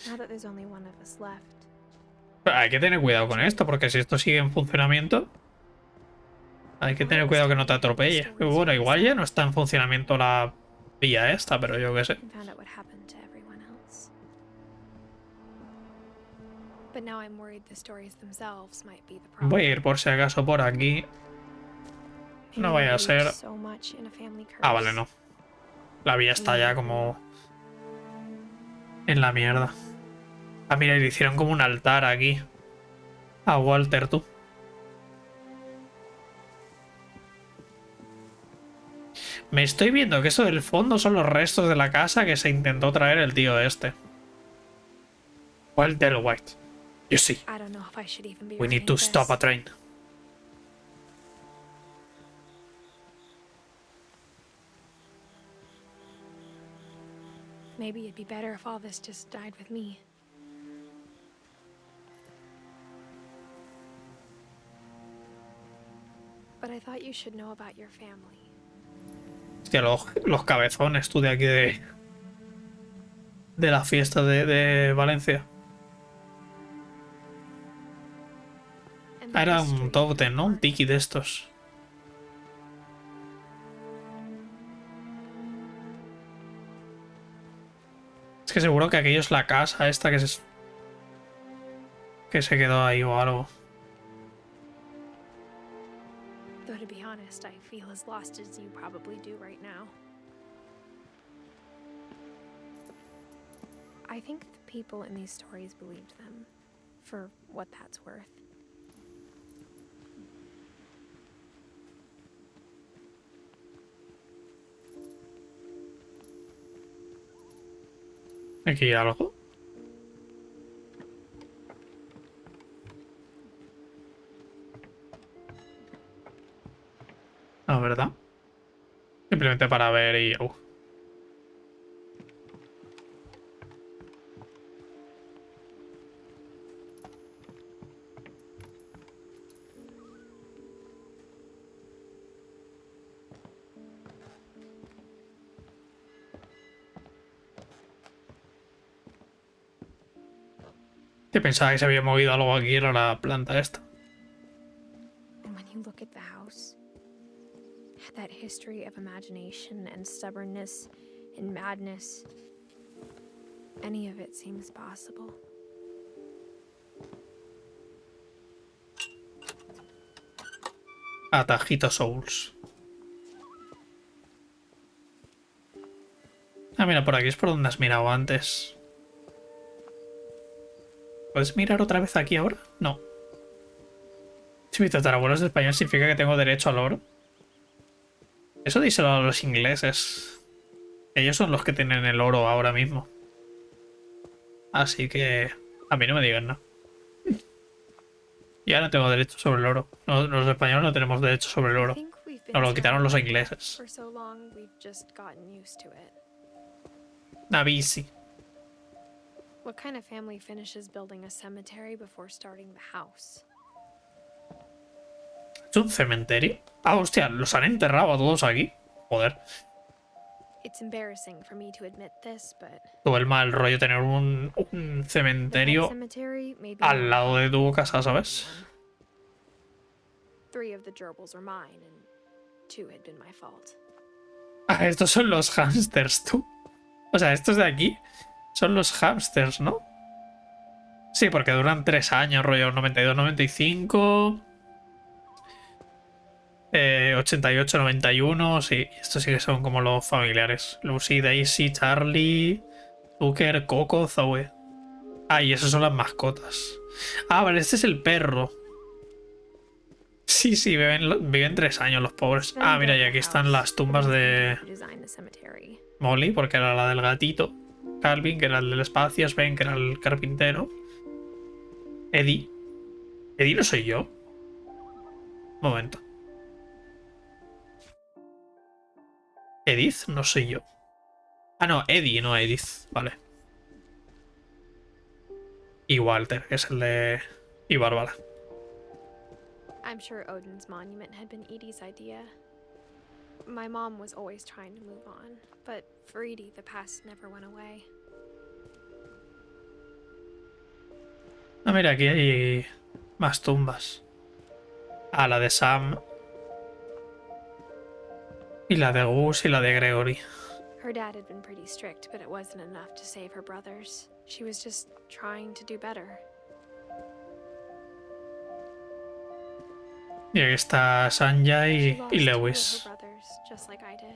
Now that there's only one of us left, Pero hay que tener cuidado con esto, porque si esto sigue en funcionamiento, hay que tener cuidado que no te atropelle. Pero bueno, igual ya no está en funcionamiento la vía esta, pero yo qué sé. I found out what happened to everyone else. But now I'm worried the stories themselves might be the problem. Voy a ir por si acaso por aquí. No vaya a ser... So much in a family curse. Ah, vale, no. La vía está ya como... en la mierda. Ah, mira, le hicieron como un altar aquí. A Walter, tú. Me estoy viendo que eso del fondo son los restos de la casa que se intentó traer el tío este. Walter White. You see, I don't know if I should even be we need writing to this. stop a train. Maybe it'd be better if all this just died with me. But I thought you should know about your family. Hostia, los cabezones, tú, de aquí de la fiesta de Valencia. And the Era history un of tótem, ¿no? Un Park. tiki de estos. Es que seguro que aquello es la casa esta que se quedó ahí o algo. Though to be honest, I feel as lost as you probably do right now. I think the people in these stories believed them, for what that's worth. Aquí hay algo. No, ¿verdad? Simplemente para ver y... Que pensaba que se había movido algo aquí, era la planta esta. And when you look at the house, that history of imagination and stubbornness and madness, any of it seems possible. Atajito Souls. Ah, mira, por aquí es por donde has mirado antes. ¿Puedes mirar otra vez aquí ahora? No. Si mi tatarabuelo es español, ¿significa que tengo derecho al oro? Eso díselo a los ingleses. Ellos son los que tienen el oro ahora mismo. Así que... a mí no me digan nada. Ya no tengo derecho sobre el oro. Los españoles no tenemos derecho sobre el oro. Nos lo quitaron los ingleses. For so long, we've just gotten used to it. Navisi. What kind of family finishes building a cemetery before starting the house? ¿Es un cementerio? Ah, hostia, los han enterrado a todos aquí. Joder. It's embarrassing for me to admit this, but Todo el mal rollo tener un the head cementerio cemetery made me al lado de tu casa, ¿sabes? 3 of the gerbils are mine, and 2 had been my fault. Ah, estos son los hámsters, tú. O sea, estos de aquí son los hámsters, ¿no? Sí, porque duran 3 años, rollo 92, 95... 88, 91, sí. Estos sí que son como los familiares. Lucy, Daisy, Charlie, Tucker, Coco, Zoe. Ah, y esos son las mascotas. Ah, vale, este es el perro. Sí, sí, viven 3 años los pobres. Ah, mira, y aquí están las tumbas de Molly, porque era la del gatito. Calvin, que era el del espacio. Sven, que era el carpintero. Eddie. ¿Eddie no soy yo? Un momento. Edith, no soy yo. Ah, no, Eddie, no Edith. Vale. Y Walter, que es el de... Y Bárbara. I'm sure Odin's monument had been Edie's idea. My mom was always trying to move on, but for Edie, the past never went away. Ah, mira, aquí hay más tumbas. Ah, la de Sam. Y la de Gus y la de Gregory. Her dad had been pretty strict, but it wasn't enough to save her brothers. She was just trying to do better. Y aquí está Sanjay She lost y two of Lewis. her brothers, just like I did.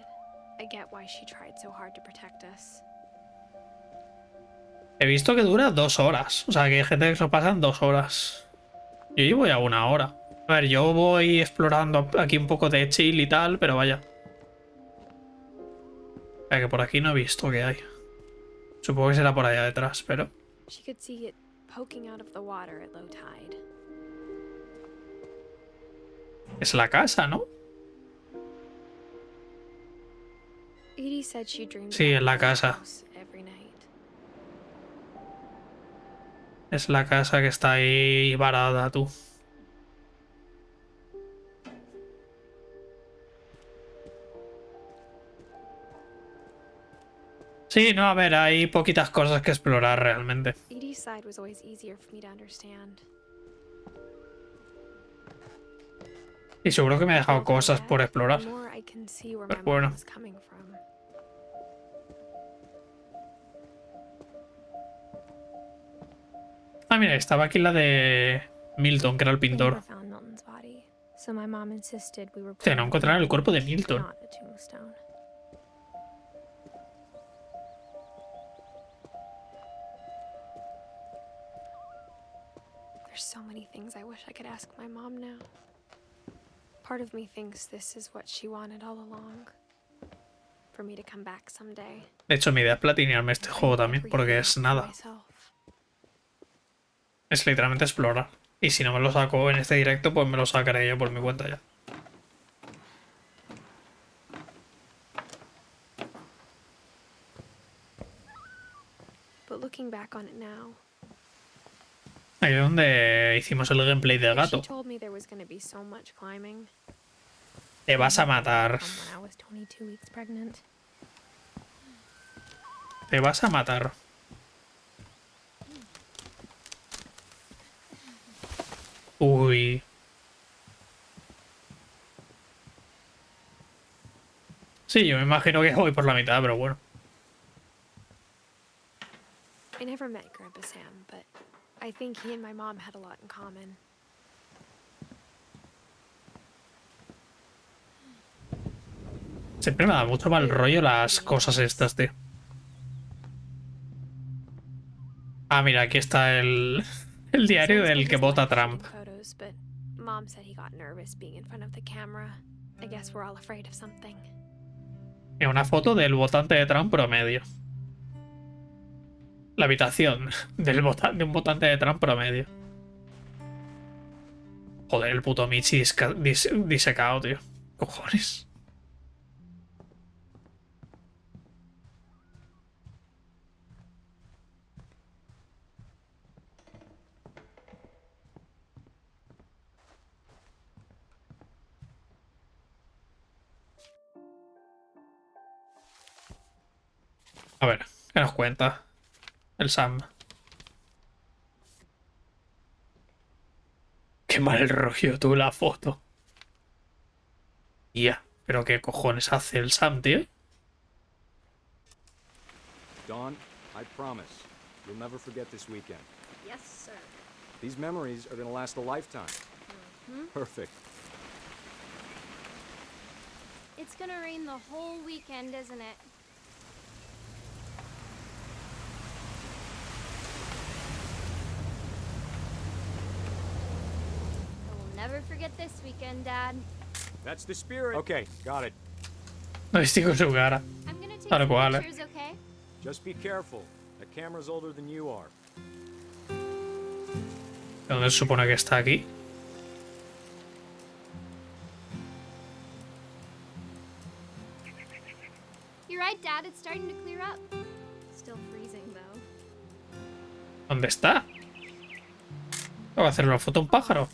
I get why she tried so hard to protect us. He visto que dura 2 horas. O sea, que hay gente que se lo pasa en 2 horas. Yo llevo ya 1 hora. A ver, yo voy explorando aquí un poco de chill y tal, pero vaya. O sea, que por aquí no he visto qué hay. Supongo que será por allá detrás, pero... She could see it poking out of the water at low tide. Es la casa, ¿no? Edie said she dreamed Sí, about en la that casa. house every night. Es la casa que está ahí varada, tú. Sí, no, a ver, hay poquitas cosas que explorar realmente. Edie's side was always easier for me to understand. Y seguro que me he dejado cosas por explorar. The more I can see where Pero my bueno. mom was coming from. Ah, mira, estaba aquí la de Milton, que era el They never pintor. found Milton's body, so my mom insisted we were Hostia, no planting encontraron el a cuerpo de bench, Milton. not a tombstone. There's so many things I wish I could ask my mom now. Part of me thinks this is what she wanted all along. For me to come back someday. De hecho, mi idea es platinearme este juego también, porque es nada. Es literalmente explorar. Y si no me lo saco en este directo, pues me lo sacaré yo por mi cuenta ya. But looking back on it now, Ahí es donde hicimos el gameplay del if she gato. told me there was going to be so much climbing, Te vas a matar. from when I was 22 weeks pregnant. Te vas a matar. Uy. Sí, yo me imagino que voy por la mitad, pero bueno. I never met Grandpa Sam, but I think he and my mom had a lot in common. Siempre me da mucho mal rollo las cosas estas, tío. Ah, mira, aquí está el diario del que vota Trump. Photos, but Mom said he got nervous being in front of the camera. I guess we're all afraid of something. Mira, una foto del votante de Trump promedio. La habitación de un votante de Trump promedio. Joder, el puto Michi disecado, tío. Cojones. A ver, ¿qué nos cuenta el Sam? Qué mal rollo tú la foto. Ya, pero qué cojones hace el Sam, tío. Dawn, I promise, you'll never forget this weekend. Yes, sir. These memories are gonna last a lifetime. Perfect. It's gonna rain the whole weekend, isn't it? I will never forget this weekend, Dad. That's the spirit. Okay, got it. No distingo su cara. I'm gonna take Tal some cual, pictures, okay? Just be careful. That camera's older than you are. ¿Dónde se supone que está aquí? You're right, Dad. It's starting to clear up. Still freezing, though. ¿Dónde está? Tengo que hacerle una foto a un pájaro.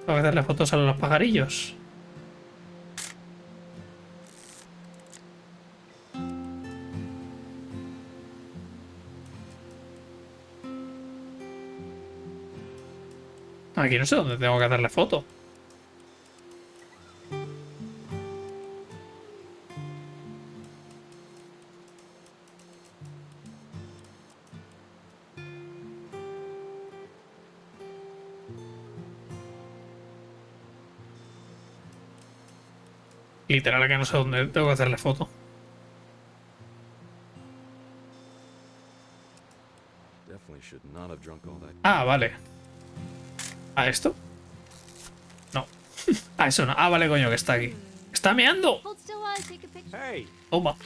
Tengo que hacerle fotos a los pajarillos. Aquí no sé dónde tengo que hacerle foto. Literal que no sé dónde tengo que hacerle foto. Ah, vale. ¿A esto? No. A eso no. Ah, vale, coño, que está aquí. ¡Está meando! Hold still while I take a picture. Hey! Toma.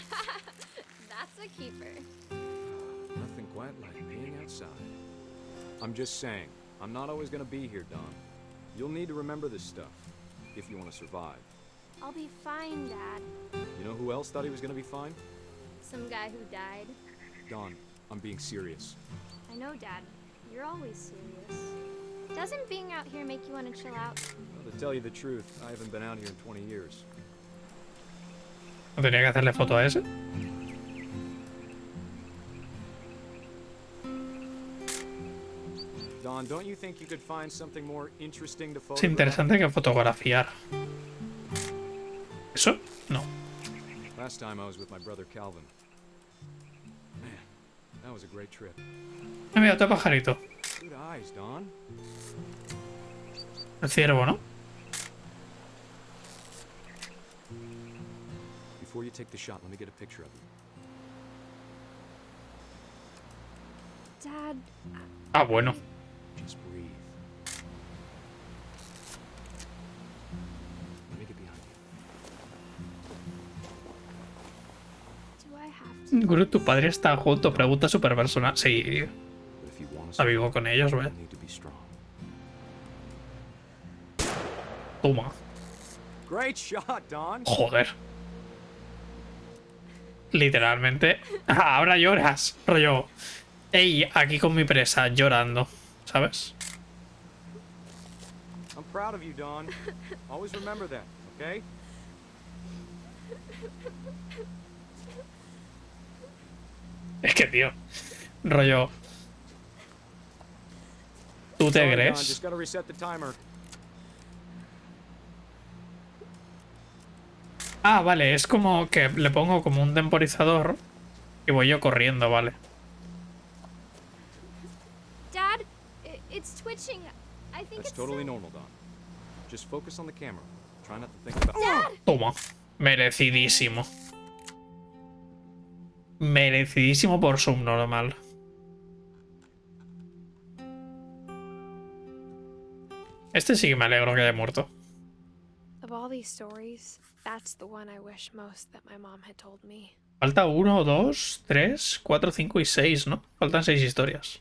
That's a keeper. Nothing quite like being outside. I'm just saying, I'm not always gonna be here, Don. You'll need to remember this stuff if you want to survive. I'll be fine, Dad. You know who else thought he was gonna be fine? Some guy who died. Don, I'm being serious. I know, Dad. You're always serious. Doesn't being out here make you want to chill out? Well, to tell you the truth, I haven't been out here in 20 years. ¿No tenía que hacerle foto a ese? Don, don't you think you could find something more interesting to Es photograph? interesante que fotografiar. ¿Eso? No. Last time I was with my brother Calvin. Man, that was a great trip. Ah, mira, otro pajarito. Good eyes, Don. El ciervo, ¿no? Before you take the shot, let me get a picture of you. Dad, Ah, bueno. Just breathe. Let me get behind you. do I have to? Guru, tu padre está junto. Pregunta super personal. Sí. But if you want to Está vivo con ellos, ¿ves? you need to be strong. Toma. Great shot, Don. Joder. Literalmente. Ahora lloras. Rollo. Ey, aquí con mi presa, llorando. ¿Sabes? I'm proud of you, Don. Always remember that, okay? Es que, tío. Rollo. ¿Tú te Sorry, Don, crees? just gotta reset the timer. Ah, vale. Es como que le pongo como un temporizador y voy yo corriendo, vale. Dad, it's twitching. I think That's it's totally silly. normal, Don. Just focus on the camera. Try not to think about. Dad! Toma. Merecidísimo. Merecidísimo por subnormal. Este sí que me alegro que haya muerto. Of all these stories, that's the one I wish most that my mom had told me. Falta 1, 2, 3, 4, 5 y 6, ¿no? Faltan 6 historias.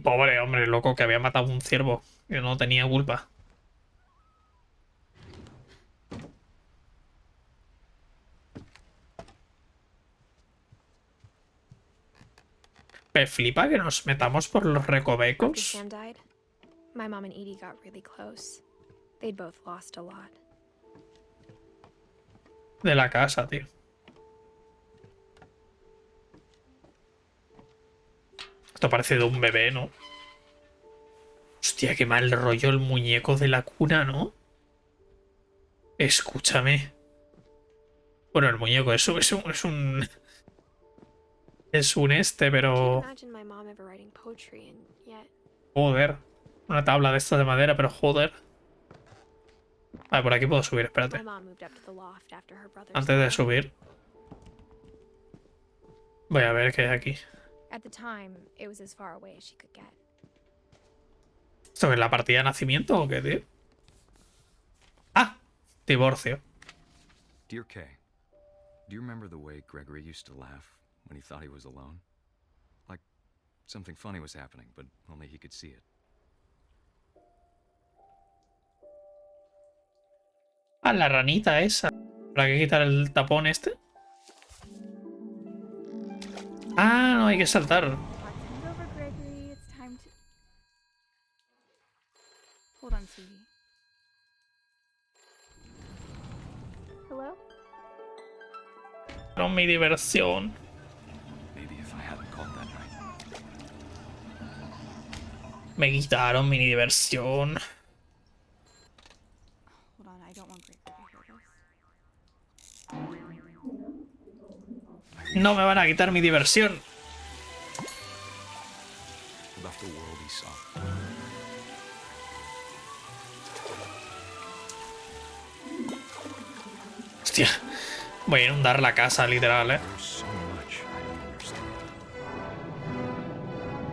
Pobre hombre, loco, que había matado a un ciervo. Que no tenía culpa. Me flipa que nos metamos por los After recovecos Sam died, my mom and Edie got really close. They'd both lost a lot. de la casa, tío. Esto parece de un bebé, ¿no? Hostia, qué mal rollo el muñeco de la cuna, ¿no? Escúchame. Bueno, el muñeco es un pero... Imagine my mom ever writing poetry and yet Joder. Una tabla de estas de madera, pero joder. Vale, por aquí puedo subir, espérate. my mom moved up to the loft after her brother's Antes de death. subir. Voy a ver qué hay aquí. At the time, it was as far away as she could get. ¿Esto es la partida de nacimiento o qué, tío? Ah, divorcio. Dear Kay, do you remember the way Gregory used to laugh when he thought he was alone? Like something funny was happening, but only he could see it. Ah, la ranita esa. ¿Para qué quitar el tapón este? Ah, no, hay que saltar. Watching over Greg mi diversión. Me quitaron mi diversión. No me van a quitar mi diversión. Hostia. Voy a inundar la casa, literal, ¿eh?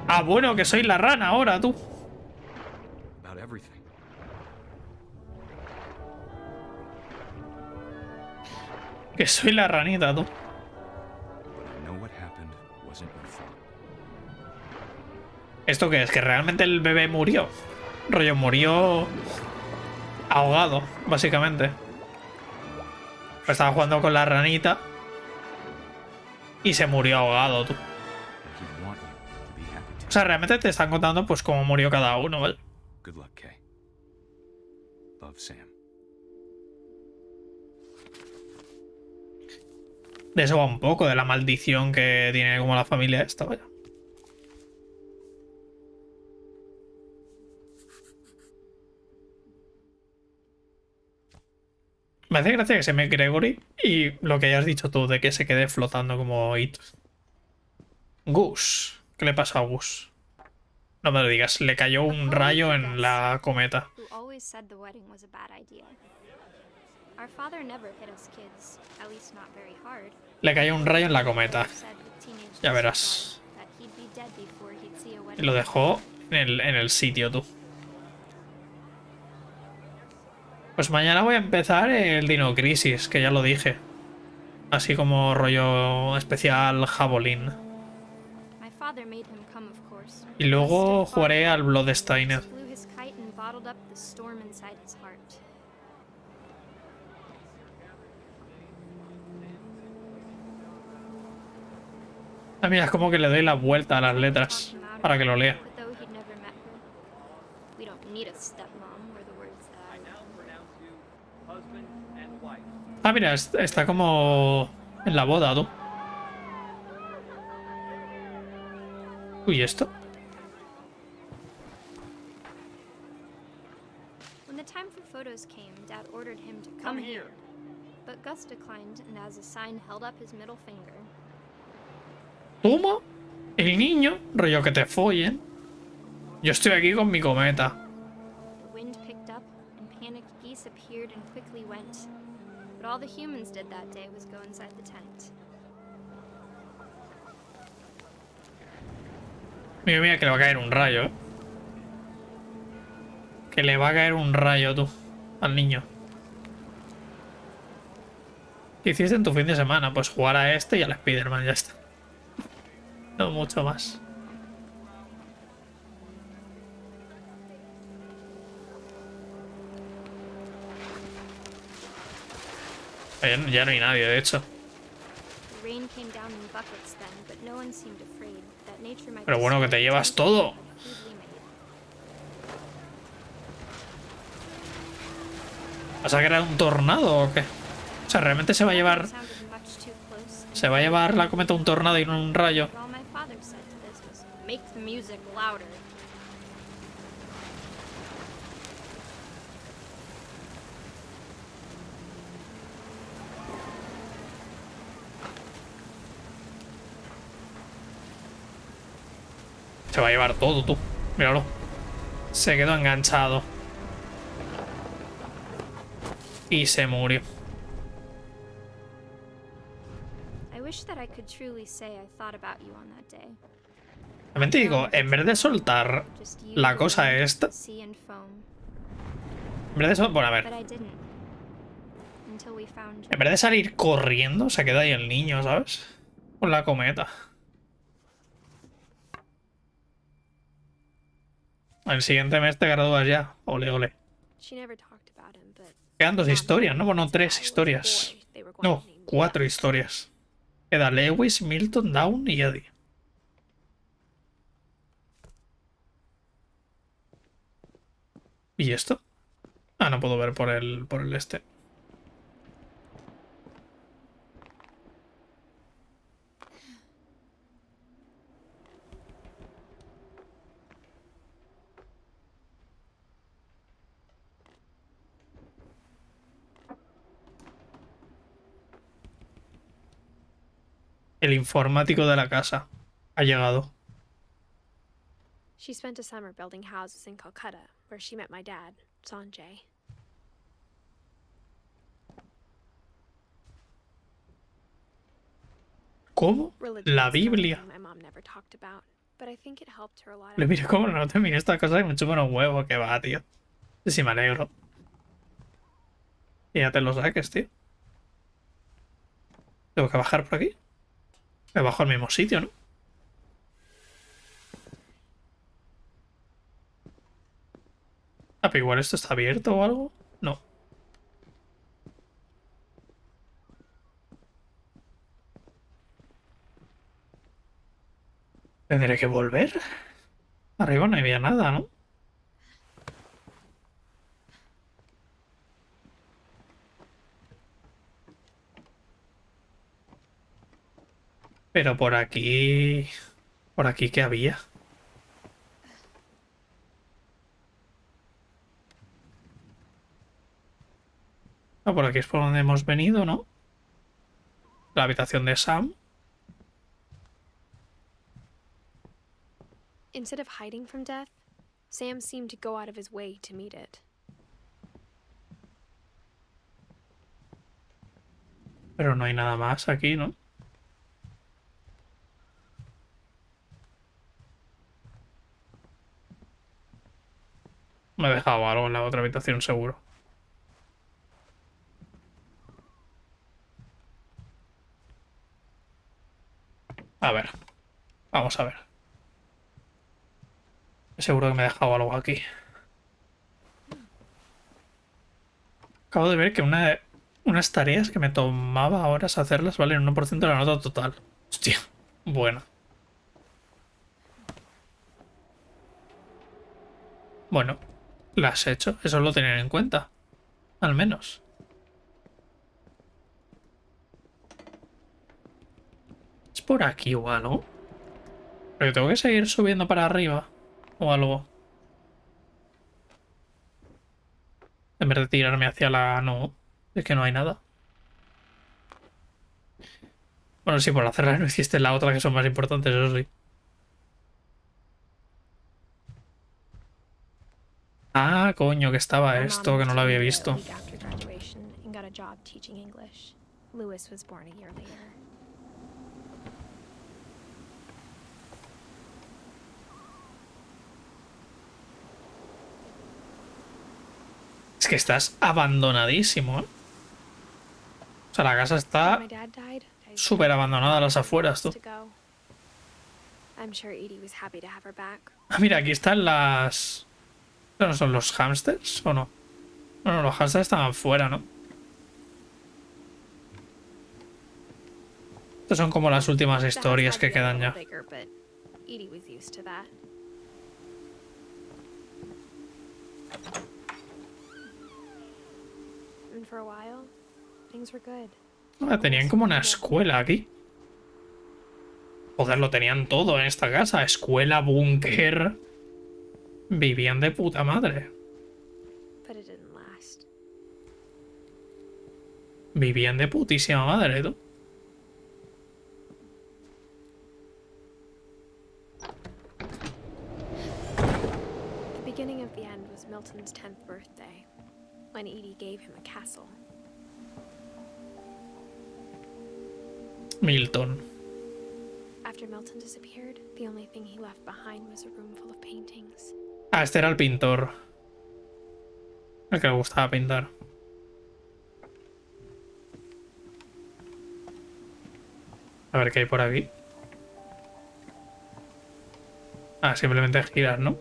Ah, bueno, que soy la rana ahora, tú. Que soy la ranita, tú. ¿Esto qué es? ¿Que realmente el bebé murió? Rollo, murió ahogado, básicamente. Estaba jugando con la ranita y se murió ahogado, tú. O sea, realmente te están contando pues cómo murió cada uno, ¿vale? De eso va un poco, de la maldición que tiene como la familia esta, vaya. Me hace gracia que se me Gregory y lo que hayas dicho tú de que se quede flotando como It. Gus. ¿Qué le pasa a Gus? No me lo digas, le cayó un rayo en la cometa. Le cayó un rayo en la cometa. Ya verás. Y lo dejó en el sitio, tú. Pues mañana voy a empezar el Dino Crisis, que ya lo dije. Así como rollo especial jabolín. Y luego jugaré al Bloodstained. Ah, mira, es como que le doy la vuelta a las letras para que lo lea. Ah, mira, está como en la boda, tú. Uy, ¿esto? When the time for photos came, Dad ordered him to come here. But Gus declined and as a sign held up his middle finger. ¿Cómo? El niño, rollo que te follen. Yo estoy aquí con mi cometa. The wind picked up and panicked geese appeared and quickly went. But all the humans did that day was go inside the tent. Mira, mira, que le va a caer un rayo, ¿eh? Que le va a caer un rayo, tú, al niño. ¿Qué hiciste en tu fin de semana? Pues jugar a este y al Spider-Man, ya está. No mucho más. Ya no hay nadie, de hecho. Pero bueno, que te llevas todo. ¿Vas a crear un tornado o qué? O sea, ¿realmente se va a llevar... ¿Se va a llevar la cometa un tornado y no un rayo? Se va a llevar todo, tú. Míralo. Se quedó enganchado. Y se murió. También te digo, en vez de soltar la cosa esta... En vez de bueno, a ver. En vez de salir corriendo, se queda ahí el niño, ¿sabes? Con la cometa. El siguiente mes te gradúas ya. Ole, ole. Quedan 2 historias, ¿no? Bueno, 3 historias. No, 4 historias. Queda Lewis, Milton, Dawn y Eddie. ¿Y esto? Ah, no puedo ver por el este. El informático de la casa ha llegado. She spent a summer building houses in Calcutta, where she met my dad, Sanjay. ¿Cómo? La Biblia. My mom never talked about, but I think it helped her a lot. Le miro cómo no terminé esta cosa y me chupan un huevo. Que va, tío. Sí, me alegro. Y ya te lo saques, tío. Tengo que bajar por aquí. Me bajo al mismo sitio, ¿no? Ah, pero igual esto está abierto o algo. No. Tendré que volver. Arriba no había nada, ¿no? Pero por aquí... ¿Por aquí qué había? Ah, por aquí es por donde hemos venido, ¿no? La habitación de Sam. Instead of hiding from death, Sam seemed to go out of his way to meet it. Pero no hay nada más aquí, ¿no? Me he dejado algo en la otra habitación, seguro. A ver. Vamos a ver. Seguro que me he dejado algo aquí. Acabo de ver que unas tareas que me tomaba horas hacerlas valen 1% de la nota total. Hostia. Bueno. Bueno. Las he hecho. Eso lo tener en cuenta. Al menos. Es por aquí igual, ¿no? Pero tengo que seguir subiendo para arriba. O algo. En vez de tirarme hacia la... No. Es que no hay nada. Bueno, sí, por hacerla no hiciste la otra que son más importantes, eso sí. Ah, coño, que estaba esto, que no lo había visto. Es que estás abandonadísimo, ¿eh? O sea, la casa está súper abandonada a las afueras, tú. Ah, mira, aquí están las... ¿No son los hámsters o no? Bueno, los hámsters estaban fuera, ¿no? Estas son como las últimas historias que quedan ya. Ah, tenían como una escuela aquí. Joder, lo tenían todo en esta casa. Escuela, búnker. Vivían de puta madre. Vivían de putísima madre, tú. The beginning of the end was Milton's 10th birthday, when Edie gave him a castle. Milton. After Milton disappeared, the only thing he left behind was a room full of paintings. Ah, este era el pintor. El que le gustaba pintar. A ver qué hay por aquí. Ah, simplemente girar, ¿no?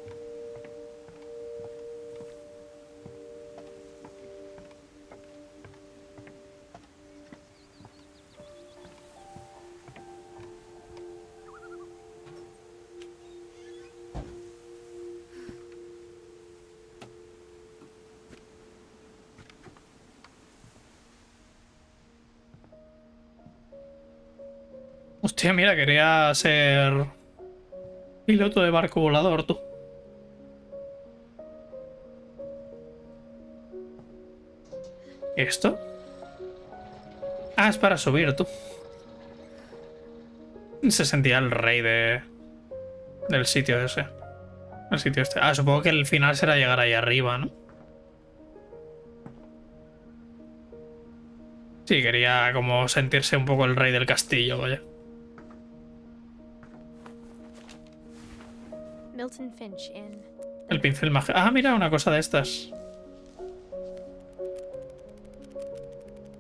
Hostia, mira, quería ser piloto de barco volador, tú. ¿Y esto? Ah, es para subir, tú. Se sentía el rey del sitio ese. El sitio este. Ah, supongo que el final será llegar ahí arriba, ¿no? Sí, quería como sentirse un poco el rey del castillo, vaya. Milton Finch in. El pincel mágico. Ah, mira, una cosa de estas.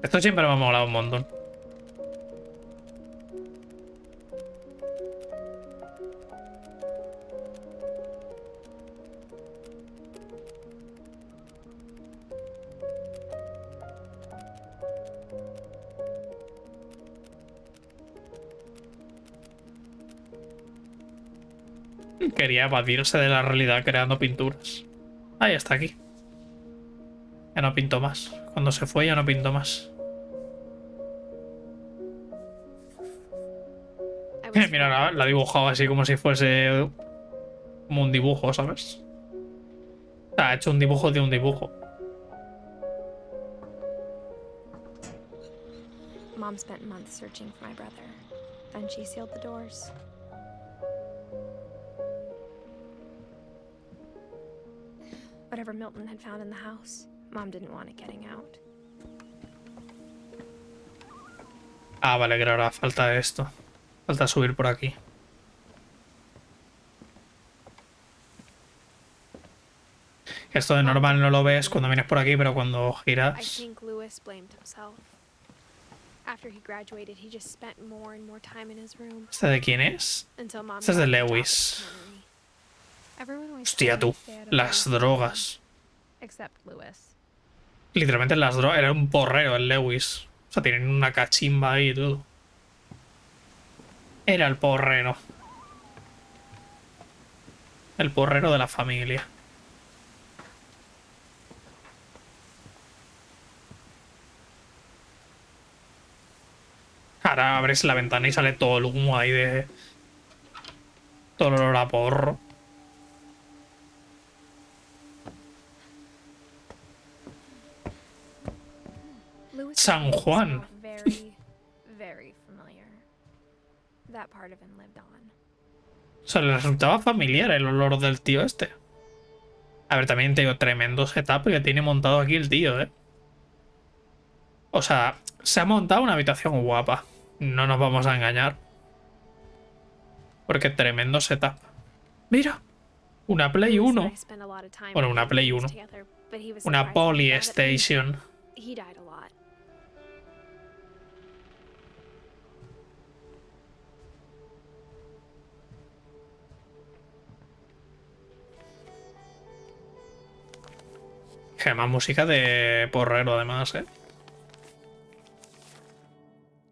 Esto siempre me ha molado un montón. Quería evadirse de la realidad creando pinturas. Ah, ya está aquí. Ya no pinto más. Cuando se fue ya no pinto más. Mira, la ha dibujado así como si fuese como un dibujo, ¿sabes? Ha hecho un dibujo de un dibujo. Mom spent months searching for my brother. Then she sealed the doors. Whatever Milton had found in the house, Mom didn't want it getting out. Ah, vale, que ahora falta esto. Falta subir por aquí. Esto de normal no lo ves cuando vienes por aquí, pero cuando giras... I think Lewis blamed himself. After he graduated, he just spent more and more time in his room. ¿Este de quién es? Este es de Lewis. Hostia, tú. Las drogas. Except Lewis. Literalmente las drogas. Era un porrero el Lewis. O sea, tienen una cachimba ahí y todo. Era el porrero. El porrero de la familia. Ahora abres la ventana y sale todo el humo ahí de... todo el olor a porro. San Juan. O sea, le resultaba familiar el olor del tío este. A ver, también te digo, tremendo setup que tiene montado aquí el tío, ¿eh? O sea, se ha montado una habitación guapa. No nos vamos a engañar. Porque tremendo setup. Mira, una Play 1. Bueno, una Play 1. Una Polystation. Más música de porrero, además, ¿eh?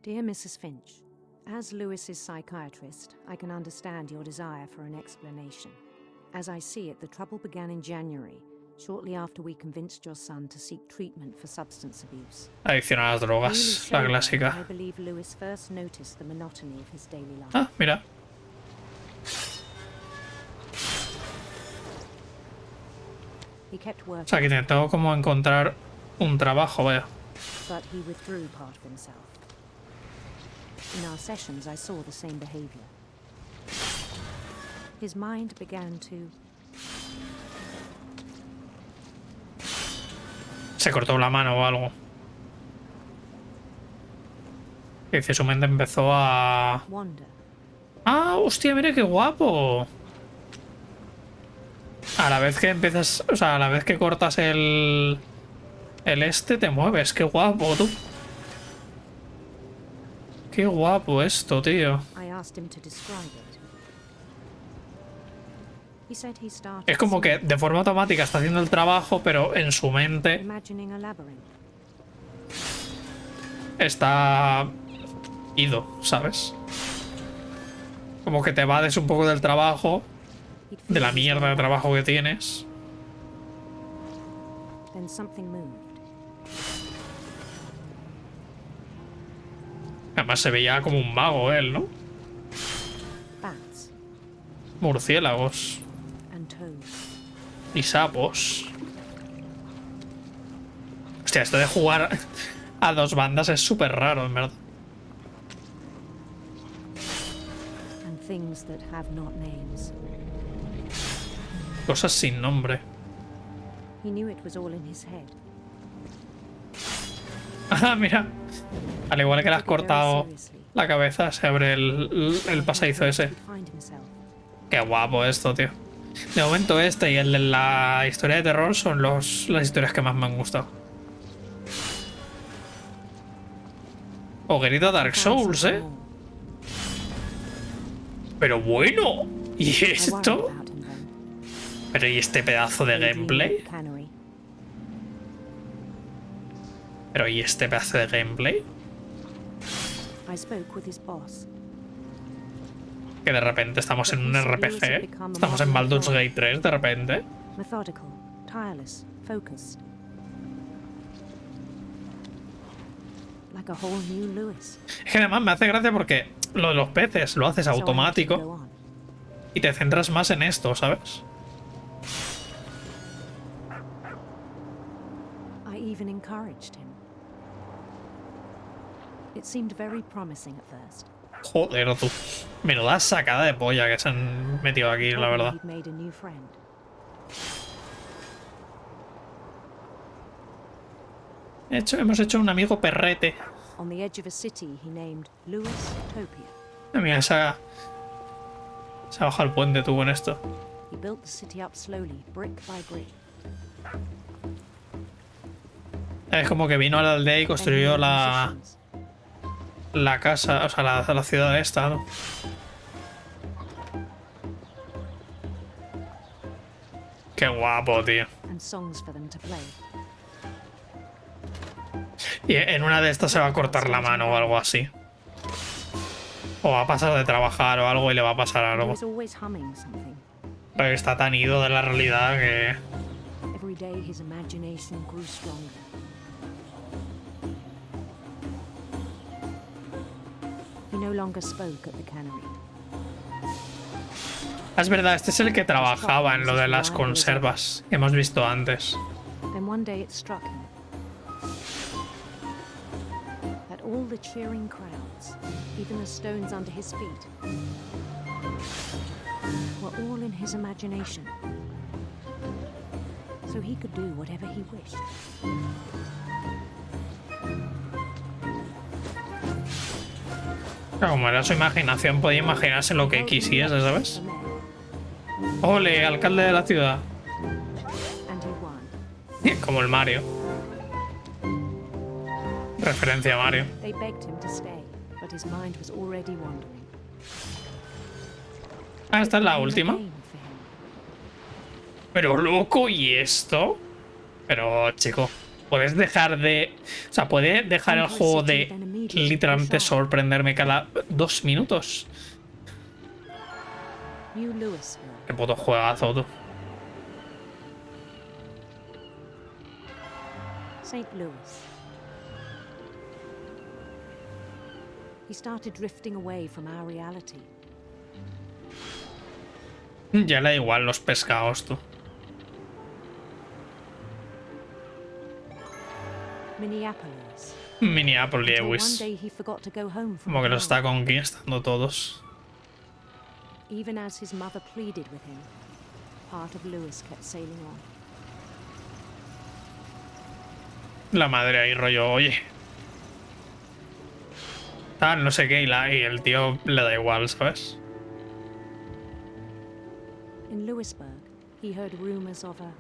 Dear Mrs. Finch, as Lewis's psychiatrist, I can understand your desire for an explanation. As I see it, the trouble began in January, shortly after we convinced your son to seek treatment for substance abuse. Adicción a las drogas, la clásica. I believe Lewis first noticed the monotony of his daily life. Ah, mira. O sea, que intentó como encontrar un trabajo, vaya. But he withdrew part of himself. In our sessions, I saw the same behavior. His mind began to... Se cortó la mano o algo. Dice, su mente empezó a... Ah, hostia, mira qué guapo. A la vez que empiezas, o sea, a la vez que cortas el este, te mueves. Qué guapo, tú. Qué guapo esto, tío. Es como que de forma automática está haciendo el trabajo, pero en su mente está ido, ¿sabes? Como que te evades un poco del trabajo, de la mierda de trabajo que tienes. Además se veía como un mago él, ¿no? Murciélagos. Y sapos. Hostia, esto de jugar a dos bandas es súper raro, en verdad. things that have not names. Cosas sin nombre. He knew it was all in his head. Ah, mira. Al igual que le has cortado la cabeza, se abre el pasadizo ese. Qué guapo esto, tío. De momento este y el de la historia de terror son las historias que más me han gustado. Hoguerita Dark Souls, ¿eh? Pero bueno. ¿Y esto? Pero ¿y este pedazo de gameplay? Pero ¿y este pedazo de gameplay? Que de repente estamos en un RPG. Estamos en Baldur's Gate 3 de repente. Es que además me hace gracia porque lo de los peces lo haces automático y te centras más en esto, ¿sabes? Joder, tú. Menuda sacada de polla que se han metido aquí, la verdad. Hemos hecho un amigo perrete. Mira, se ha bajado el puente tú con esto. Es como que vino a la aldea y construyó la casa, o sea, la ciudad esta, ¿no? Qué guapo, tío. Y en una de estas se va a cortar la mano o algo así. O va a pasar de trabajar o algo y le va a pasar algo. Pero está tan ido de la realidad que... Es verdad, este es el que trabajaba en lo de las conservas que hemos visto antes. All the cheering crowds, even the stones under his feet, were all in his imagination, so he could do whatever he wished. Como era su imaginación, podía imaginarse lo que quisiese, ¿sabes? ¡Ole, alcalde de la ciudad! Como el Mario. Referencia a Mario. Ah, esta es la última. Pero loco, ¿y esto? Pero, chico, puedes dejar de... O sea, puede dejar el juego de literalmente sorprenderme cada 2 minutos. Qué puto juegazo, tú. St. Louis. He started drifting away from our reality. Ya le da igual los pescados, tú. Minneapolis. Minneapolis. Como que lo está conquistando todos. Even as his mother pleaded with him, part of Lewis kept sailing on. La madre ahí rollo, oye. Tal, no sé qué, y el tío le da igual, ¿sabes? In Lewisburg, he heard rumors of a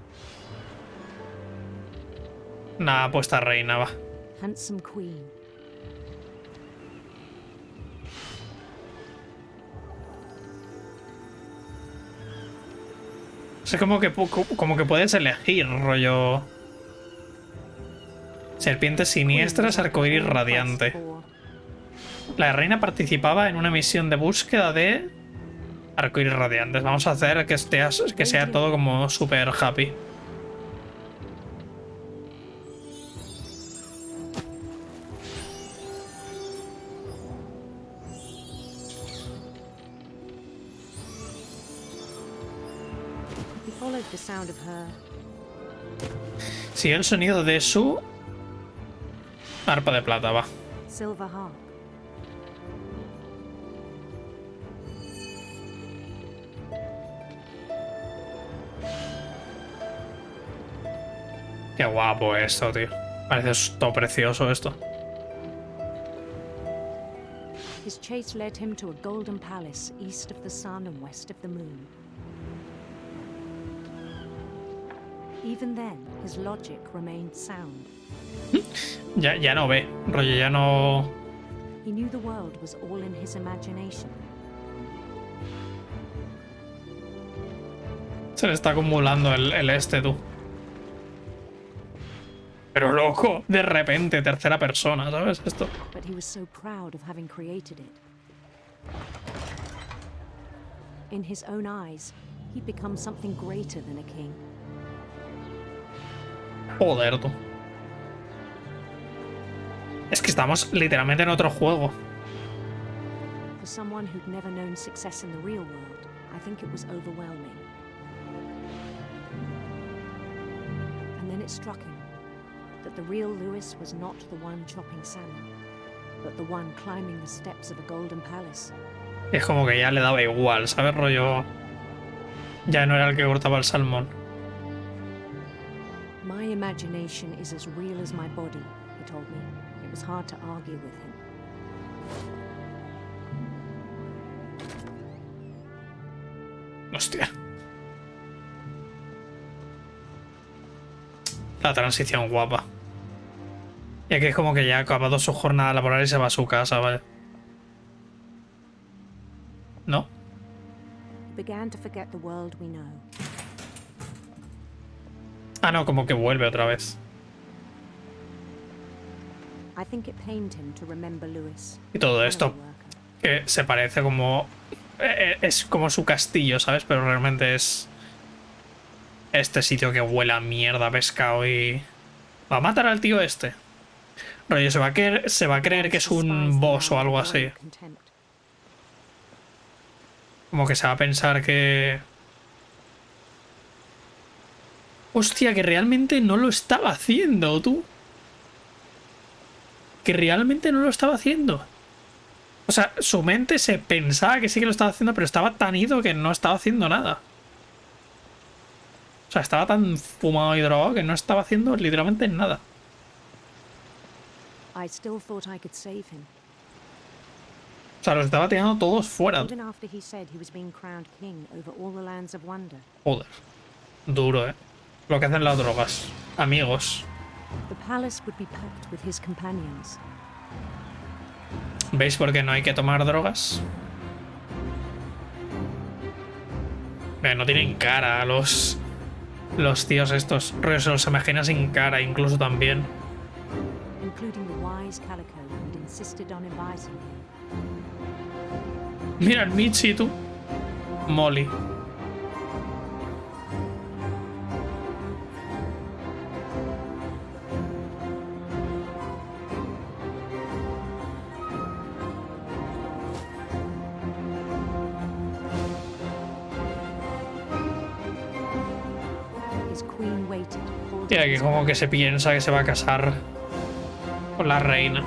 Nada, puesta reina, va. handsome queen. Es como que puedes elegir, rollo. Serpientes siniestras, arcoíris radiante. La reina participaba en una misión de búsqueda de arcoíris radiantes. Vamos a hacer que sea todo como super happy. Sigue el sonido de su arpa de plata, va. Silver harp. Qué guapo esto, tío. Parece todo precioso esto. His chase led him to a golden palace east of the sun and west of the moon. Even then, his logic remained sound. Ya no ve, rollo, ya no... He knew the world was all in his imagination. Se le está acumulando el este, tú. Pero loco, de repente, tercera persona, ¿sabes? Esto. But he was so proud of having created it. In his own eyes, he'd become something greater than a king. Joder, tú. Es que estamos literalmente en otro juego. For someone who'd never known success in the real world, I think it was overwhelming. And then it struck him that the real Lewis was not the one chopping salmon, but the one climbing the steps of a golden palace. Es como que ya le daba igual, ¿sabes? Rollo... Ya no era el que cortaba el salmón. My imagination is as real as my body, he told me. It was hard to argue with him. Hostia. La transición guapa. Y aquí es como que ya ha acabado su jornada laboral y se va a su casa, vaya. ¿No? Began to forget the world we know. Ah, no, como que vuelve otra vez. I think it pained him to remember Lewis. Y todo esto que se parece como... Es como su castillo, ¿sabes? Pero realmente es... Este sitio que huele a mierda, pescado y... Va a matar al tío este. Rollo, se va a creer que es un boss o algo así. Como que se va a pensar que... Hostia, que realmente no lo estaba haciendo, tú. Que realmente no lo estaba haciendo. O sea, su mente se pensaba que sí que lo estaba haciendo, pero estaba tan ido que no estaba haciendo nada. O sea, estaba tan fumado y drogado que no estaba haciendo literalmente nada. I still thought I could save him. O sea, los estaba tirando todos fuera. Even after he said he was being crowned king over all the lands of wonder. Joder. Duro, ¿eh? Lo que hacen las drogas. Amigos. The palace would be packed with his companions. ¿Veis por qué no hay que tomar drogas? No tienen cara los tíos estos. Se los imagina sin cara incluso también. Including the wise Calico who'd insisted on inviting him. Mira el Michi, tú. Molly. Y aquí como que se piensa que se va a casar con la reina.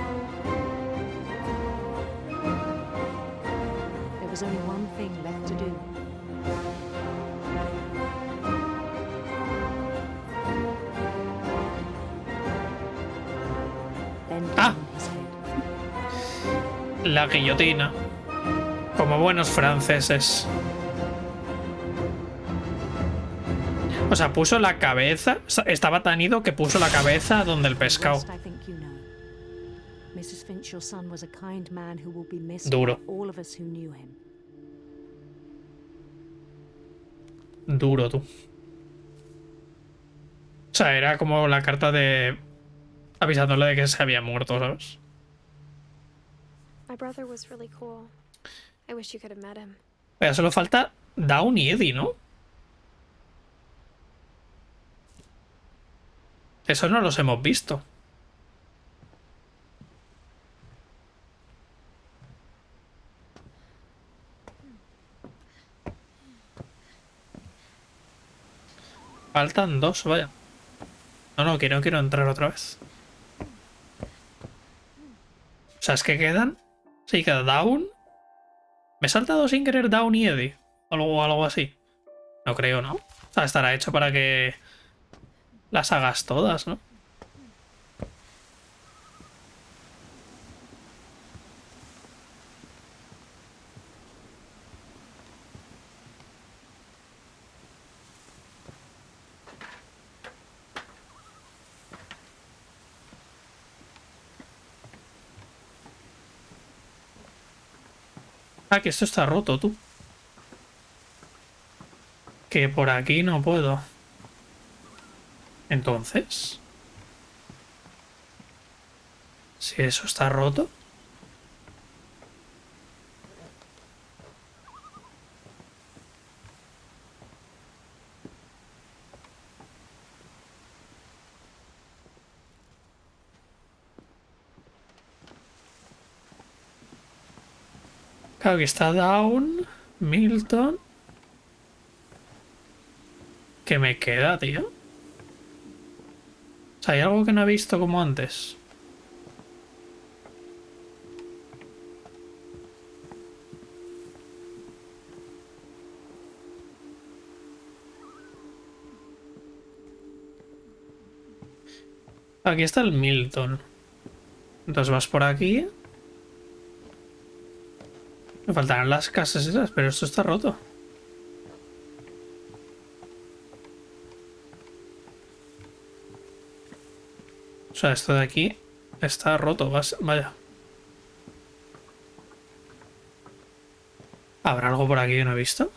There was only one thing left to do. Ah, la guillotina. Como buenos franceses. O sea, puso la cabeza. Estaba tan ido que puso la cabeza donde el pescado. Duro. Duro, tú. O sea, era como la carta de... avisándole de que se había muerto, ¿sabes? My brother was really cool. I wish you could have met him. Pero solo falta Dawn y Eddie, ¿no? Eso no los hemos visto. Faltan dos, vaya. No quiero entrar otra vez. O sea, es que quedan... Sí, queda Dawn. ¿Me he saltado sin querer Dawn y Eddie? O algo así. No creo, ¿no? O sea, estará hecho para que... las hagas todas, ¿no? Ah, que esto está roto, tú. Que por aquí no puedo. Entonces, si eso está roto. Claro que está down, Milton. ¿Qué me queda, tío? O sea, hay algo que no he visto como antes. Aquí está el Milton. Entonces vas por aquí. Me faltarán las casas esas, pero esto está roto. O sea, esto de aquí está roto. Vaya. ¿Habrá algo por aquí que no he visto?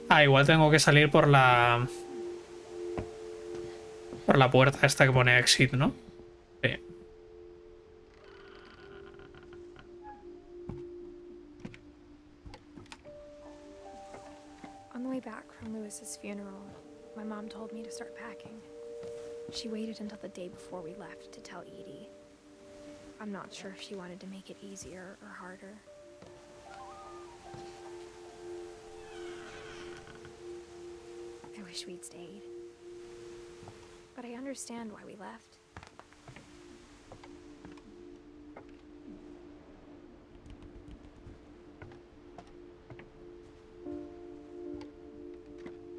Ah, igual tengo que salir por la... por la puerta esta que pone exit, ¿no? Sí. On the way back from Lewis's funeral, my mom told me to start packing. She waited until the day before we left to tell Edie. I'm not sure if she wanted to make it easier or harder. I wish we'd stayed. But I understand why we left.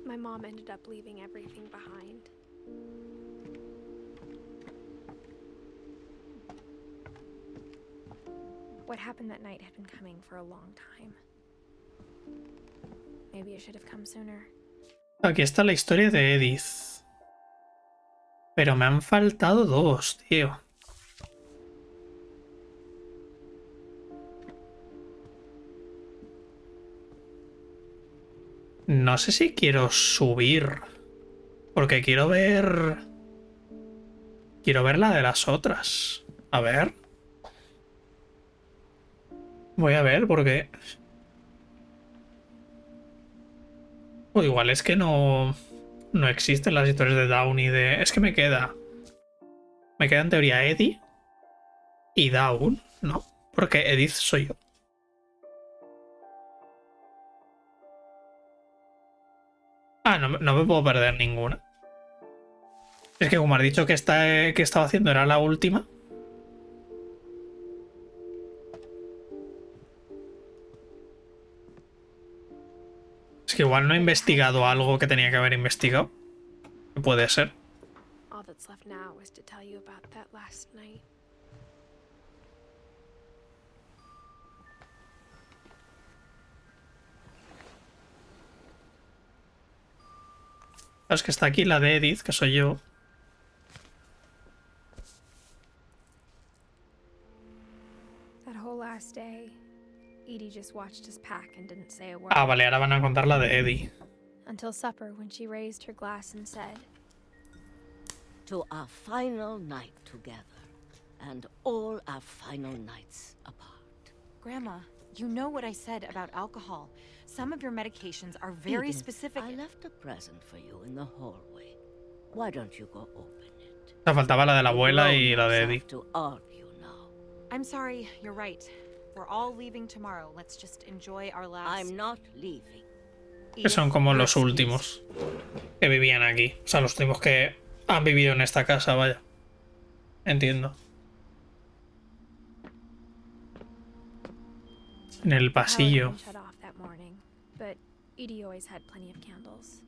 My mom ended up leaving everything behind. What happened that night had been coming for a long time. Maybe it should have come sooner. Aquí está la historia de Edith. Pero me han faltado dos, tío. No sé si quiero subir. Porque quiero ver... quiero ver la de las otras. A ver. Voy a ver porque... o igual es que no existen las historias de Down y de... Es que me queda... me queda en teoría Eddie y Down, ¿no? Porque Edith soy yo. Ah, no me puedo perder ninguna. Es que como has dicho que estaba haciendo era la última. Es que igual no he investigado algo que tenía que haber investigado. Puede ser. All that's left now is to tell you about that last night. Es que está aquí la de Edith, que soy yo. That whole last day, Edie just watched us pack and didn't say a word. Ah, vale, ahora van a contar la de Eddie. Until supper, when she raised her glass and said, "To our final night together, and all our final nights apart." Grandma, you know what I said about alcohol. Some of your medications are very Edith, specific. I left a present for you in the hallway. Why don't you go open it? O sea, faltaba la de la abuela y la de Eddie. To argue now. I'm sorry, you're right. We're all leaving tomorrow. Let's just enjoy our last... I'm not leaving. Que son como los últimos que vivían aquí. O sea, los últimos que han vivido en esta casa, vaya. Entiendo. En el pasillo. Shut off that morning, but Edie always had plenty of candles.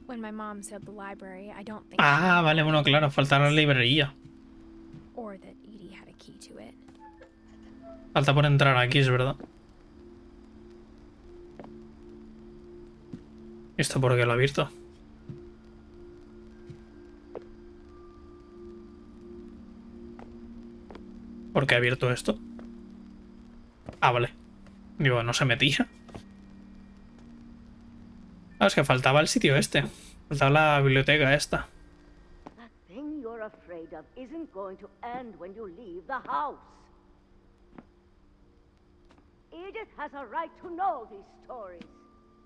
When my mom sealed the library, I don't think Ah, vale, bueno, claro, falta la librería. or that Edie had a key to it. Falta por entrar aquí, es verdad. ¿Esto por qué lo ha abierto? ¿Por qué ha abierto esto? Ah, vale. Digo, no se metía. Ah, es que faltaba el sitio este. Faltaba la biblioteca esta. That thing you're afraid of isn't going to end when you leave the house. Edith has a right to know these stories.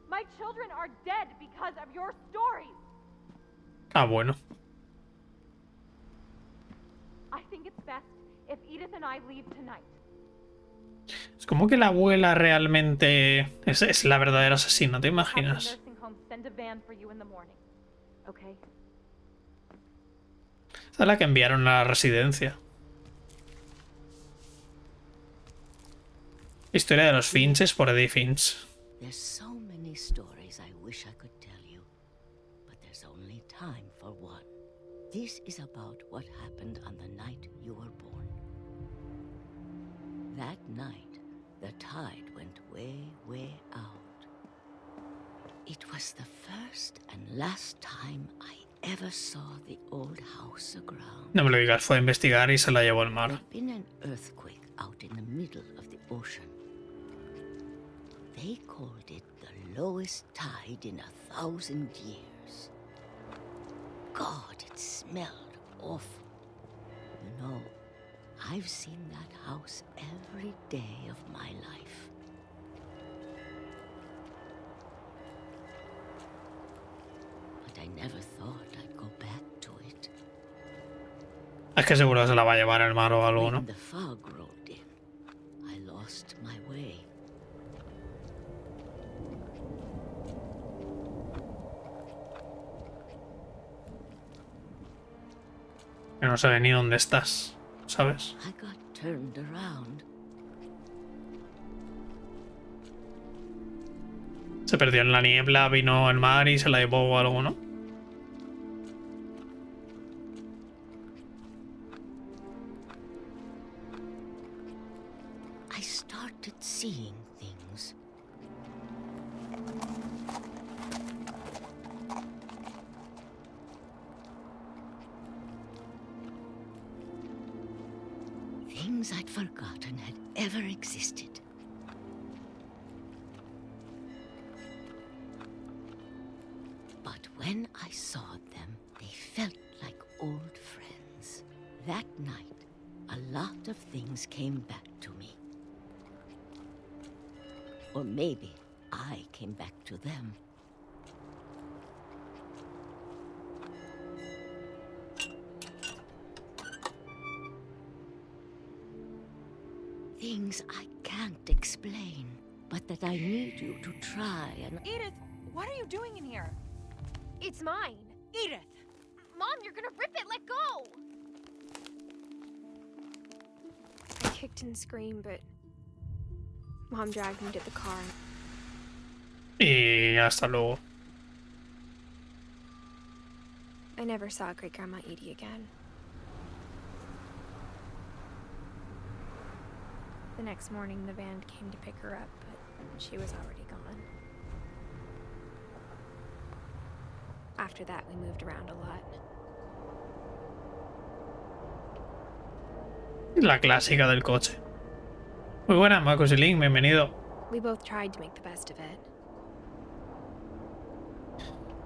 My children are dead because of your stories. Ah, bueno. I think it's best if Edith and I leave tonight. Es como que la abuela realmente es la verdadera asesina, ¿te imaginas? Send a van for you in the morning. Okay? Esta es la que enviaron a la residencia. Historia de los Finches por Edith Finch. There's so many stories I wish I could tell you, but there's only time for one. This is about what happened on the night you were born. That night, the tide went way, way out. It was the first and last time I ever saw the old house aground. No me lo digas, fue a investigar y se la llevó al mar. There'd been an earthquake out in the middle of the ocean. They called it the lowest tide in 1,000 years. God, it smelled awful. You know, I've seen that house every day of my life. But I never thought I'd go back to it. Es que seguro se la va a llevar el mar o algo, ¿no? When the fog rolled in, I lost my way. Que no sé ni dónde estás, ¿sabes? I got turned around. Se perdió en la niebla, vino el mar y se la llevó o algo, ¿no? I started seeing things. Things I'd forgotten had ever existed. But when I saw them, they felt like old friends. That night, a lot of things came back to me. Or maybe I came back to them. Things I can't explain, but that I need you to try and... Edith, what are you doing in here? It's mine. Edith! Mom, you're gonna rip it! Let go! I kicked and screamed, but Mom dragged me to the car. Y hasta luego. I never saw Great Grandma Edie again. The next morning, the van came to pick her up, but she was already gone. After that, we moved around a lot. La clásica del coche. Muy buena, Marcos y Link, bienvenido. We both tried to make the best of it.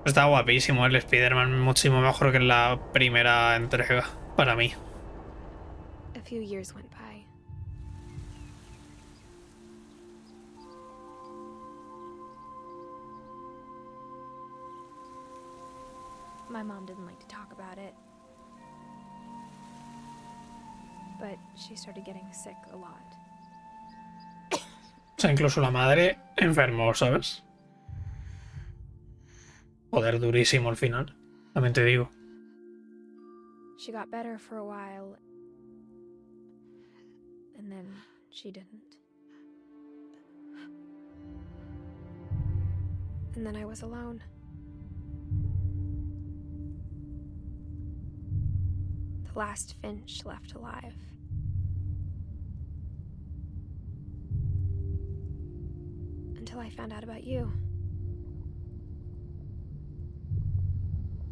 Está guapísimo el Spider-Man, muchísimo mejor que en la primera entrega, para mí. A few years went by. My mom didn't like to talk about it. But she started getting sick a lot. O sea, incluso la madre enfermó, ¿sabes? Joder, durísimo al final. También te digo. She got better for a while, and then she didn't. and then I was alone. The last Finch left alive. Until I found out about you.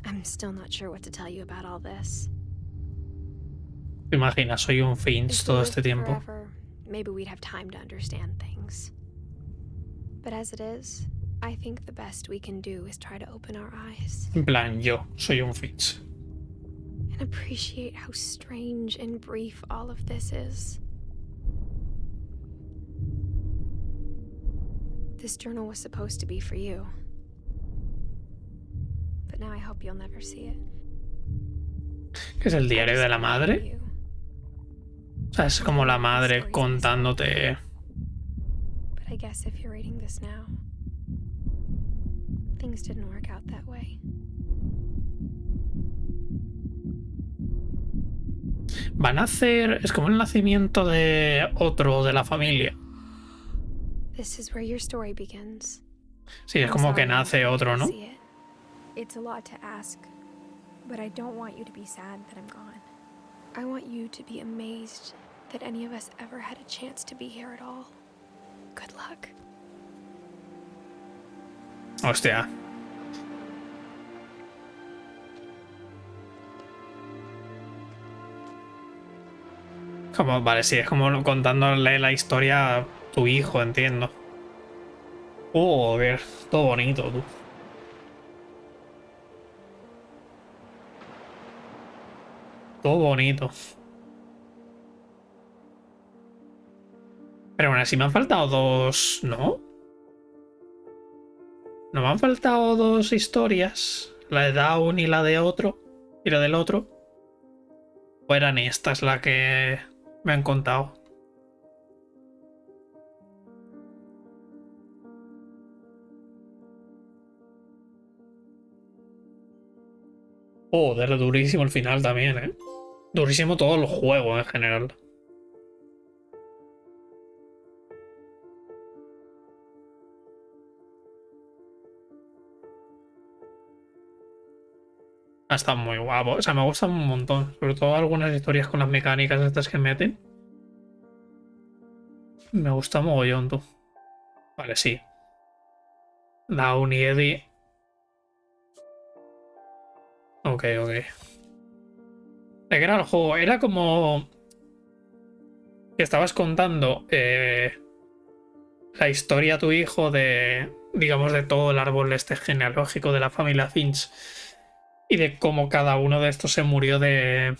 I'm still not sure what to tell you about all this. ¿Te imaginas? Soy un Finch If we todo lived este tiempo. forever, maybe we'd have time to understand things. But as it is, I think the best we can do is try to open our eyes. En plan, yo soy un Finch. And appreciate how strange and brief all of this is. This journal was supposed to be for you. But now I hope you'll never see it. ¿Qué es el diario de la madre? O sea, es como la madre contándote. But I guess if you're reading this now, things didn't work out that way. Van a hacer. Es como el nacimiento de otro de la familia. This is where your story begins. Sí, es como que nace otro, ¿no? It's a lot to ask, but I don't want you to be sad that I'm gone. I want you to be amazed that any of us ever had a chance to be here at all. Good luck. Hostia. Como, vale, sí, es como contándole la historia a tu hijo, entiendo. Joder, todo bonito, tú. Todo bonito. Pero bueno, así me han faltado dos, ¿no? ¿No me han faltado dos historias? La de Dawn y la de otro. Y la del otro. ¿O eran estas las que me han contado? Joder, durísimo el final también, ¿eh? Durísimo todo el juego en general. Está muy guapo. O sea, me gustan un montón. Sobre todo algunas historias con las mecánicas estas que meten. Me gusta mogollón, tú. Vale, sí. Dawn y Eddie. Ok, ok. ¿De qué era el juego? Era como que estabas contando la historia a tu hijo de, digamos, de todo el árbol este genealógico de la familia Finch y de cómo cada uno de estos se murió de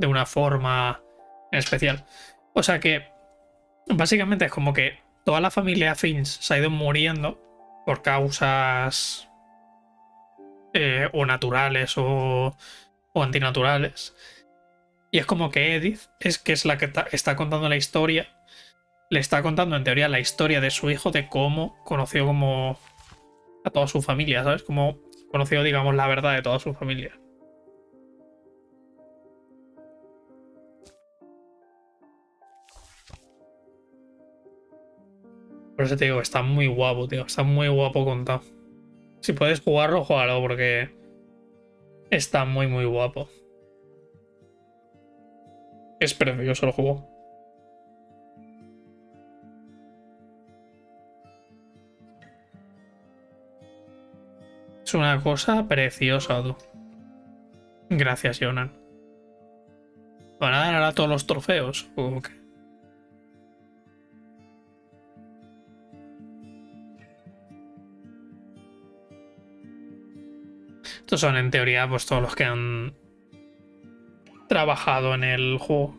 una forma especial. O sea que básicamente es como que toda la familia Finch se ha ido muriendo por causas o naturales o antinaturales. Y es como que Edith es la que está contando la historia. Le está contando en teoría la historia de su hijo, de cómo conoció como a toda su familia, ¿sabes? Cómo conoció, digamos, la verdad de toda su familia. Por eso te digo, está muy guapo, tío. Está muy guapo contado. Si puedes jugarlo, juégalo porque está muy, muy guapo. Es precioso el juego. Es una cosa preciosa, tú. Gracias, Jonan. ¿Van a dar ahora todos los trofeos? ¿O qué? Estos son, en teoría, pues todos los que han trabajado en el juego.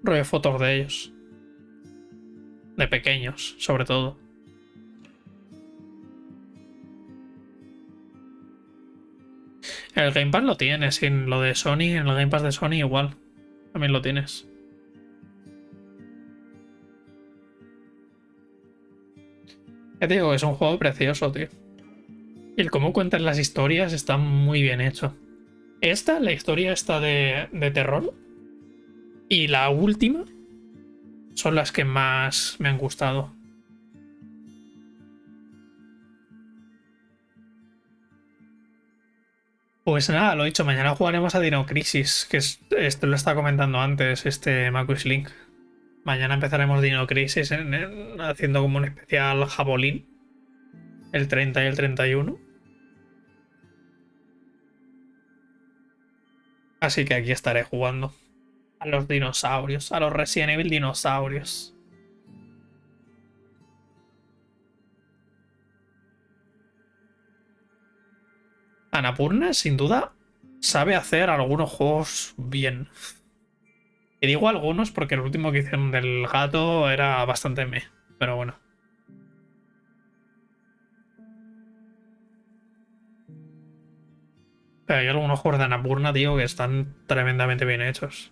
Rollo fotos de ellos. De pequeños, sobre todo. El Game Pass lo tienes, sin lo de Sony, en el Game Pass de Sony igual. También lo tienes. Ya te digo, es un juego precioso, tío. Y el cómo cuentan las historias está muy bien hecho. La historia esta de terror. Y la última son las que más me han gustado. Pues nada, lo dicho, mañana jugaremos a Dino Crisis, que esto lo estaba comentando antes, Marcus Link. Mañana empezaremos Dino Crisis haciendo como un especial jabolín. El 30 y el 31. Así que aquí estaré jugando a los dinosaurios, a los Resident Evil dinosaurios. Annapurna, sin duda, sabe hacer algunos juegos bien. Y digo algunos porque el último que hicieron del gato era bastante meh, pero bueno. Pero hay algunos juegos de Annapurna, tío, que están tremendamente bien hechos.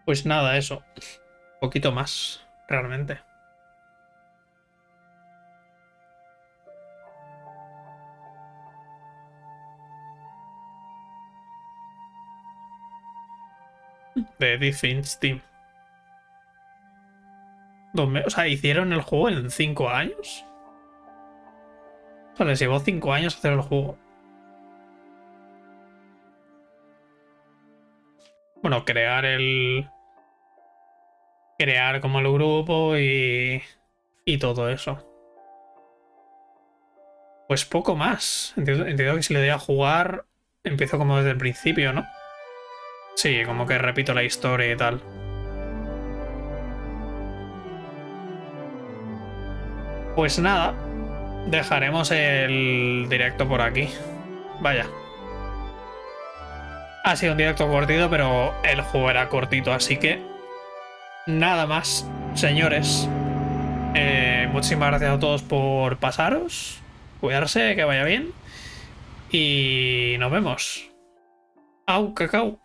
Pues nada, eso. Un poquito más, realmente. De Edith Finch, Team. O sea, hicieron el juego en 5 años. O sea, les llevó 5 años hacer el juego. Bueno, crear como el grupo y todo eso. Pues poco más. Entiendo que si le doy a jugar, empiezo como desde el principio, ¿no? Sí, como que repito la historia y tal. Pues nada, dejaremos el directo por aquí. Vaya. Ha sido un directo cortito, pero el juego era cortito, así que nada más, señores. Muchísimas gracias a todos por pasaros. Cuidarse, que vaya bien. Y nos vemos. Au, cacao.